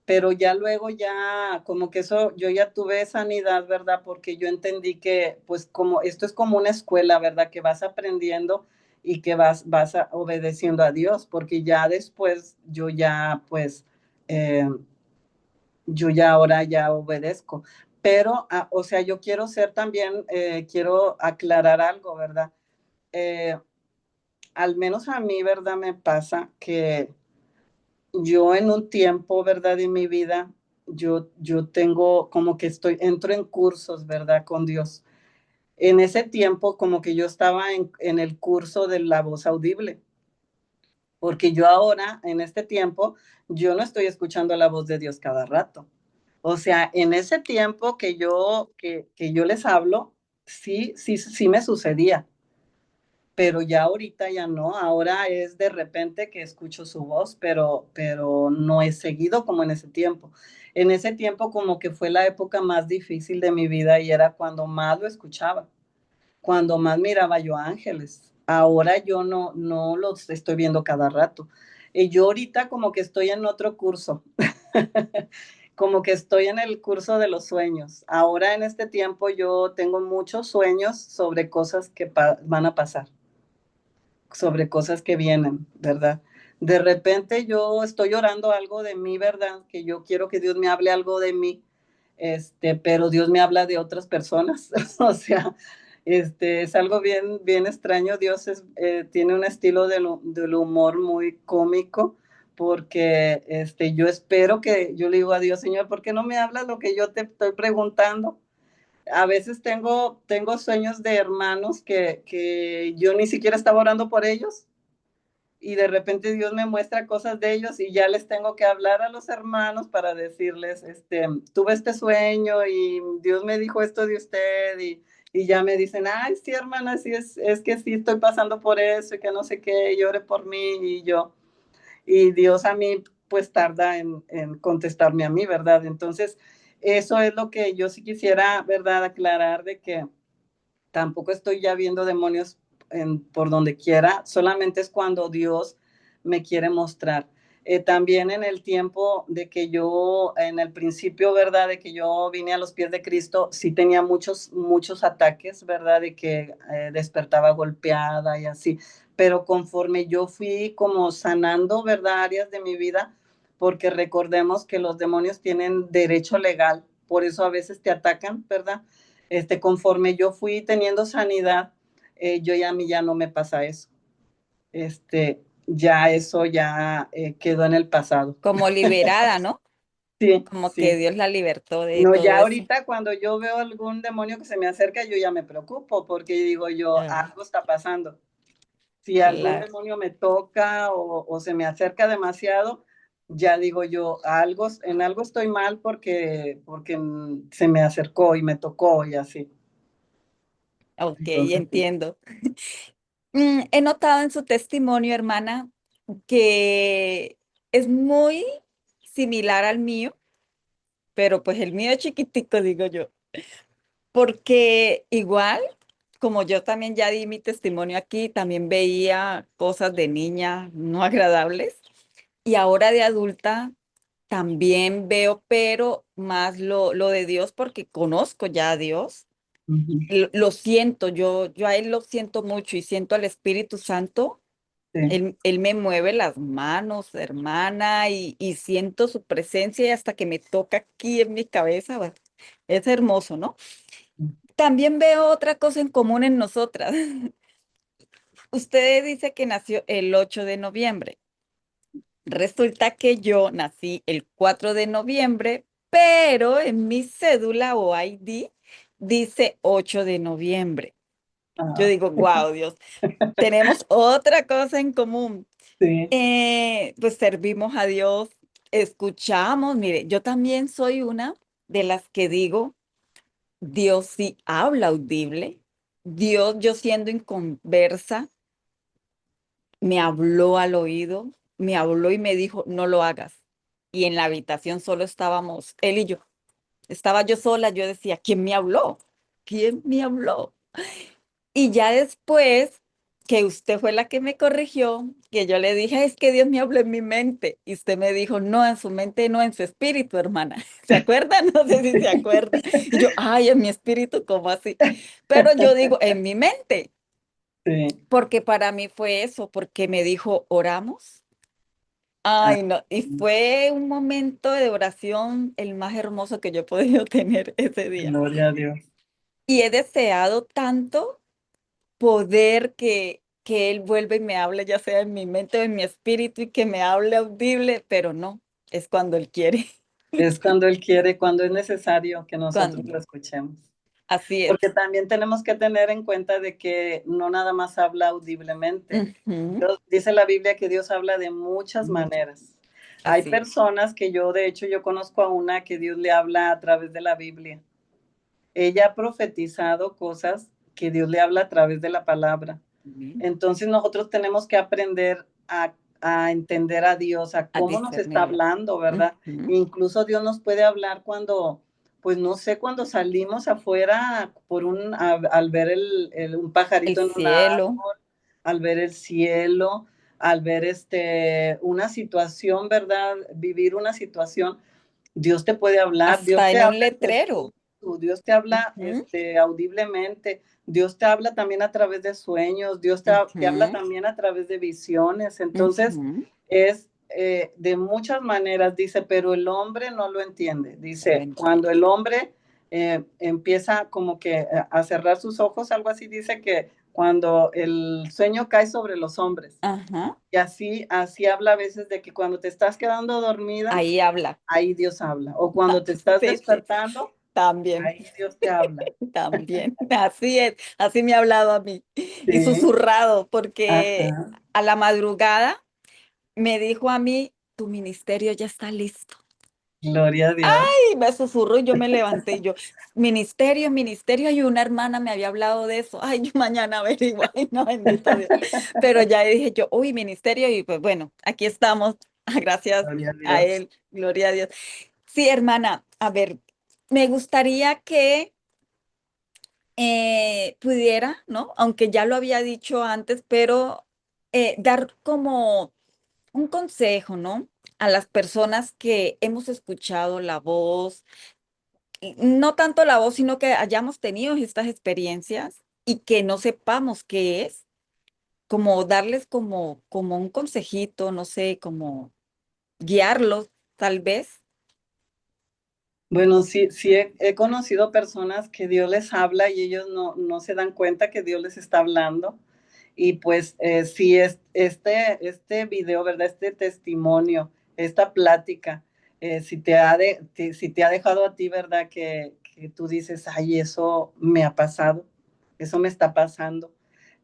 Pero ya luego ya como que eso, yo ya tuve sanidad, ¿verdad? Porque yo entendí que pues como esto es como una escuela, ¿verdad? Que vas aprendiendo y que vas obedeciendo a Dios, porque ya después yo ya pues, yo ya ahora ya obedezco. Pero, o sea, yo quiero ser también, quiero aclarar algo, ¿verdad? Eh, Al menos a mí, ¿verdad? Me pasa que yo en un tiempo, ¿verdad? De mi vida, yo tengo como que entro en cursos, ¿verdad? Con Dios. En ese tiempo como que yo estaba en el curso de la voz audible, porque yo ahora, en este tiempo, yo no estoy escuchando la voz de Dios cada rato. O sea, en ese tiempo que yo les hablo, sí, sí, sí me sucedía, pero ya ahorita ya no, ahora es de repente que escucho su voz, pero no es seguido como en ese tiempo. En ese tiempo como que fue la época más difícil de mi vida y era cuando más lo escuchaba, cuando más miraba yo ángeles. Ahora yo no los estoy viendo cada rato. Y yo ahorita como que estoy en otro curso, como que estoy en el curso de los sueños. Ahora en este tiempo yo tengo muchos sueños sobre cosas que van a pasar, sobre cosas que vienen, ¿verdad? De repente yo estoy orando algo de mí, ¿verdad? Que yo quiero que Dios me hable algo de mí, pero Dios me habla de otras personas. O sea, es algo bien, bien extraño. Dios tiene un estilo del humor muy cómico porque yo espero que yo le digo a Dios, Señor, ¿por qué no me hablas lo que yo te estoy preguntando? A veces tengo sueños de hermanos que yo ni siquiera estaba orando por ellos y de repente Dios me muestra cosas de ellos y ya les tengo que hablar a los hermanos para decirles, tuve este sueño y Dios me dijo esto de usted y ya me dicen, ay, sí, hermana, sí, es que sí estoy pasando por eso y que no sé qué, llore por mí y Dios a mí pues tarda en contestarme a mí, ¿verdad? Entonces, eso es lo que yo sí quisiera, ¿verdad? Aclarar de que tampoco estoy ya viendo demonios por donde quiera, solamente es cuando Dios me quiere mostrar. También en el tiempo de que yo, en el principio, ¿verdad? De que yo vine a los pies de Cristo, sí tenía muchos, muchos ataques, ¿verdad? De que despertaba golpeada y así. Pero conforme yo fui como sanando, ¿verdad? Áreas de mi vida, porque recordemos que los demonios tienen derecho legal, por eso a veces te atacan, ¿verdad? Conforme yo fui teniendo sanidad, yo ya a mí ya no me pasa eso. Ya eso ya quedó en el pasado. Como liberada, ¿no? Sí, Como que sí. Dios la libertó de No, todo ya eso. ahorita cuando yo veo algún demonio que se me acerca, yo ya me preocupo porque digo yo, Ah, algo está pasando. si algún claro. demonio me toca o se me acerca demasiado, ya digo yo, en algo estoy mal porque se me acercó y me tocó y así. Ok, Entonces, sí. entiendo. He notado en su testimonio, hermana, que es muy similar al mío, pero pues el mío es chiquitico, digo yo, porque igual, como yo también ya di mi testimonio aquí, también veía cosas de niña no agradables y ahora de adulta también veo, pero más lo de Dios porque conozco ya a Dios. Ujú, Lo siento, yo a Él lo siento mucho y siento al Espíritu Santo. sí. Él me mueve las manos, hermana, y siento su presencia y hasta que me toca aquí en mi cabeza, bueno, es hermoso, ¿no? También veo otra cosa en común en nosotras. Usted dice que nació el 8 de noviembre. Resulta que yo nací el 4 de noviembre, pero en mi cédula o ID dice 8 de noviembre. Yo Ah, digo, wow, Dios, tenemos otra cosa en común. sí. Pues servimos a Dios, escuchamos. Mire, yo también soy una de las que digo, Dios sí habla audible. Dios, yo siendo inconversa, me habló al oído, me habló y me dijo, no lo hagas. Y en la habitación solo estábamos él y yo. Estaba yo sola, yo decía, ¿quién me habló? ¿Quién me habló? Y ya después que usted fue la que me corrigió, que yo le dije, es que Dios me habló en mi mente. Y usted me dijo, no, en su mente, no, en su espíritu, hermana. ¿Se acuerda? No sé si se acuerda. Y yo, ay, en mi espíritu, ¿cómo así? Pero yo digo, en mi mente, Sí. porque para mí fue eso, porque me dijo, oramos. Ah, Ay, no, y fue un momento de oración el más hermoso que yo he podido tener ese día. gloria a Dios. Y he deseado tanto poder que Él vuelva y me hable, ya sea en mi mente o en mi espíritu, y que me hable audible, pero no, es cuando Él quiere, Es cuando Él quiere, cuando es necesario que nosotros cuando, lo escuchemos. así es. Porque también tenemos que tener en cuenta de que no nada más habla audiblemente. Ujú, Dice la Biblia que Dios habla de muchas maneras. Hay así es. personas que yo, de hecho, yo conozco a una que Dios le habla a través de la Biblia. Ella ha profetizado cosas que Dios le habla a través de la palabra. Ujú. Entonces nosotros tenemos que aprender a entender a Dios, a A cómo nos está discernirlo. hablando, ¿verdad? Ujú. Incluso Dios nos puede hablar cuando, pues no sé, cuando salimos afuera al ver un El pajarito en un cielo, árbol, al ver el cielo, al ver una situación, ¿verdad? Vivir una situación. Dios te puede hablar, Dios hasta te en un habla en tu letrero. espíritu, Dios te habla Ujú, audiblemente, Dios te habla también a través de sueños, te habla ujú, también a través de visiones. Entonces, ujú. es de muchas maneras, dice, pero el hombre no lo entiende. No lo Dice, cuando entiendo. el hombre empieza como que a cerrar sus ojos, algo así, dice que cuando el sueño cae sobre los hombres. Ajá, Y así habla a veces de que cuando te estás quedando dormida, ahí habla. ahí Dios habla. O cuando te estás Sí, sí, despertando, también. ahí Dios te habla. También, así es, así me ha hablado a mí y Sí, susurrado, porque ajá. a la madrugada me dijo a mí, tu ministerio ya está listo. Gloria a Dios. Y me susurró y yo me levanté y yo, ministerio, ministerio, y una hermana me había hablado de eso. Ay, yo mañana averiguo, ay, no, bendito Dios. Pero ya dije yo, uy, ministerio, y pues bueno, aquí estamos, gracias Gloria a a Dios. él, gloria a Dios. Sí, hermana, a ver, me gustaría que pudiera, ¿no? Aunque ya lo había dicho antes, pero dar como un consejo, ¿no? A las personas que hemos escuchado la voz, y no tanto la voz, sino que hayamos tenido estas experiencias y que no sepamos qué es, como darles como un consejito, no sé, como guiarlos, tal vez. Bueno, sí, sí he conocido personas que Dios les habla y ellos no se dan cuenta que Dios les está hablando. Y pues sí, este video, ¿verdad? Este testimonio, esta plática, si te ha dejado a ti, ¿verdad? Que tú dices, ay, eso me ha pasado, eso me está pasando.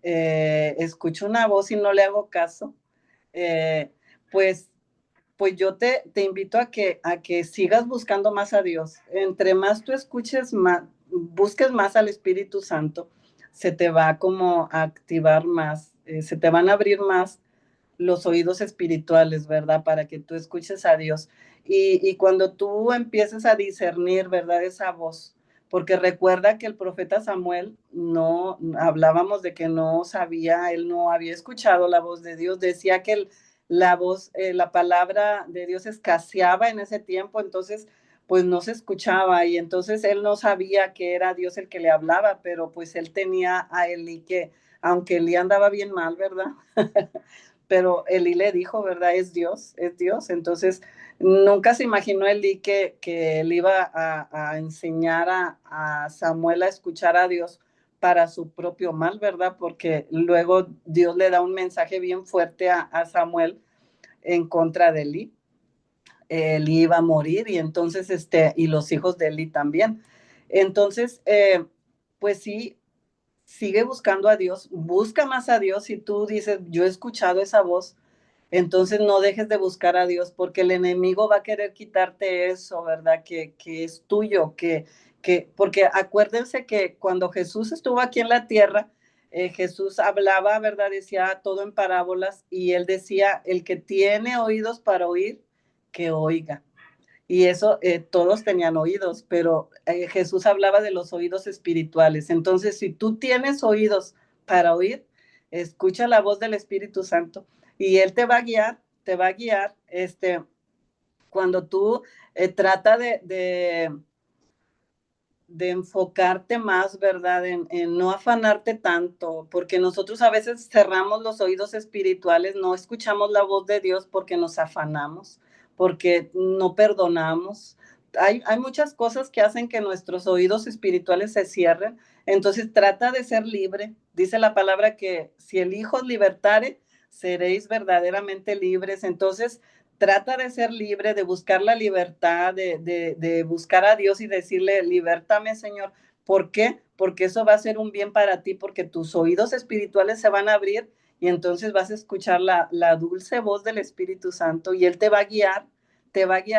escucho una voz y no le hago caso, eh, pues, pues yo te invito a que sigas buscando más a Dios. Entre más tú escuches, más, busques más al Espíritu Santo, se te va como a activar más, se te van a abrir más los oídos espirituales, ¿verdad? Para que tú escuches a Dios. Y cuando tú empieces a discernir, ¿verdad? Esa voz, porque recuerda que el profeta Samuel no, hablábamos de que no sabía, él no había escuchado la voz de Dios, decía que la voz, la palabra de Dios escaseaba en ese tiempo, entonces pues no se escuchaba y entonces él no sabía que era Dios el que le hablaba, pero pues él tenía a Elí que, aunque Elí andaba bien mal, ¿verdad? Pero Elí le dijo, ¿verdad? Es Dios. Entonces, nunca se imaginó Elí que él iba a enseñar a Samuel a escuchar a Dios para su propio mal, ¿verdad? Porque luego Dios le da un mensaje bien fuerte a Samuel en contra de Elí. Elí iba a morir y entonces, y los hijos de Elí también. Entonces, pues sí, sigue buscando a Dios, busca más a Dios. Si tú dices, yo he escuchado esa voz, entonces no dejes de buscar a Dios porque el enemigo va a querer quitarte eso, ¿verdad? Que es tuyo, porque acuérdense que cuando Jesús estuvo aquí en la tierra, Jesús hablaba, ¿verdad? Decía todo en parábolas y él decía, el que tiene oídos para oír, que oiga. Y eso, todos tenían oídos, pero Jesús hablaba de los oídos espirituales. Entonces, si tú tienes oídos para oír, escucha la voz del Espíritu Santo y Él te va a guiar, cuando tú trata de enfocarte más, ¿verdad? En no afanarte tanto, porque nosotros a veces cerramos los oídos espirituales, no escuchamos la voz de Dios porque nos afanamos, porque no perdonamos. Hay muchas cosas que hacen que nuestros oídos espirituales se cierren, entonces trata de ser libre. Dice la palabra que si el Hijo os libertare, seréis verdaderamente libres. Entonces, trata de ser libre, de buscar la libertad, de buscar a Dios y decirle, libértame, Señor. ¿Por qué? Porque eso va a ser un bien para ti, porque tus oídos espirituales se van a abrir y entonces vas a escuchar la dulce voz del Espíritu Santo y Él te va a guiar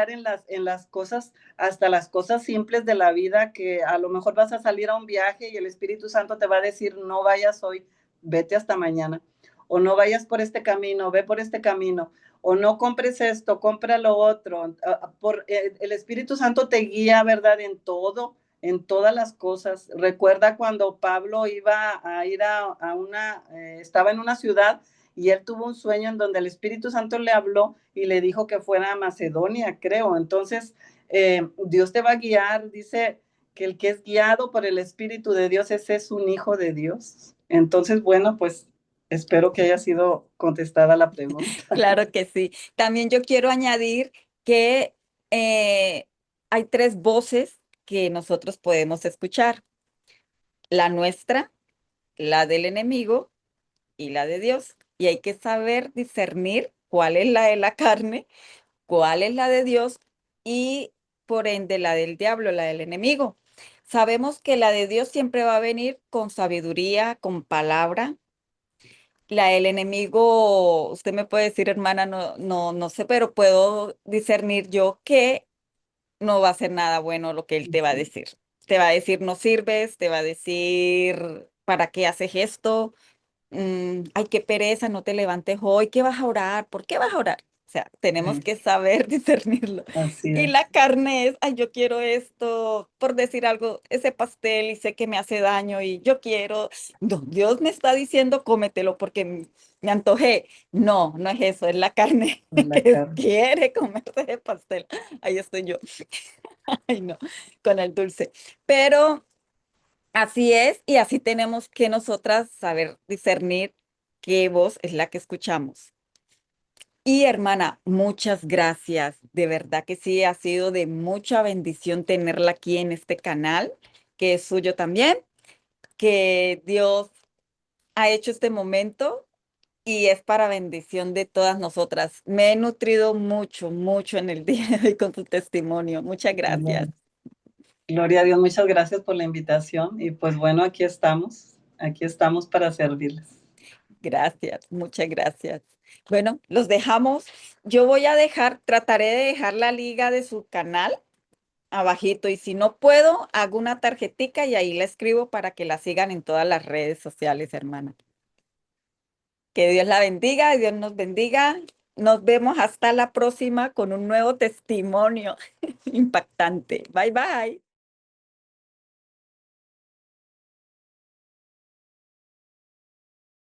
en las cosas, hasta las cosas simples de la vida, que a lo mejor vas a salir a un viaje y el Espíritu Santo te va a decir, no vayas hoy, vete hasta mañana, o no vayas por este camino, ve por este camino, o no compres esto, compra lo otro. El Espíritu Santo te guía, ¿verdad? En todas las cosas. Recuerda cuando Pablo iba a ir a una, estaba en una ciudad y él tuvo un sueño en donde el Espíritu Santo le habló y le dijo que fuera a Macedonia, creo. Entonces, Dios te va a guiar, dice que el que es guiado por el Espíritu de Dios, ese es un hijo de Dios. Entonces, bueno, pues espero que haya sido contestada la pregunta. Claro que sí. También yo quiero añadir que hay tres voces que nosotros podemos escuchar: la nuestra, la del enemigo y la de Dios. Y hay que saber discernir cuál es la de la carne, cuál es la de Dios y por ende la del diablo, la del enemigo. Sabemos que la de Dios siempre va a venir con sabiduría, con palabra. La del enemigo, usted me puede decir, hermana, no sé, pero puedo discernir yo que no va a ser nada bueno lo que él te va a decir. Te va a decir, no sirves, te va a decir, ¿para qué haces esto? Ay, qué pereza, no te levantes hoy, ¿qué vas a orar? ¿Por qué vas a orar? O sea, tenemos que saber discernirlo. Así Y es. la carne es, ay, yo quiero esto, por decir algo, ese pastel y sé que me hace daño y yo quiero. No, Dios me está diciendo cómetelo porque me antojé. No, no es eso, es la carne La que carne. quiere comerse ese pastel. Ahí estoy yo. Ay, no, con el dulce. Pero así es, y así tenemos que nosotras saber discernir qué voz es la que escuchamos. Y hermana, muchas gracias. De verdad que sí, ha sido de mucha bendición tenerla aquí en este canal, que es suyo también, que Dios ha hecho este momento y es para bendición de todas nosotras. Me he nutrido mucho, mucho en el día de hoy con tu testimonio. Muchas gracias. Gloria a Dios, muchas gracias por la invitación y pues bueno, aquí estamos. aquí estamos para servirles. Gracias, muchas gracias. Bueno, los dejamos. Yo voy a dejar, trataré de dejar la liga de su canal abajito y si no puedo, hago una tarjetica y ahí la escribo para que la sigan en todas las redes sociales, hermana. Que Dios la bendiga, Dios nos bendiga. Nos vemos hasta la próxima con un nuevo testimonio impactante. Bye bye.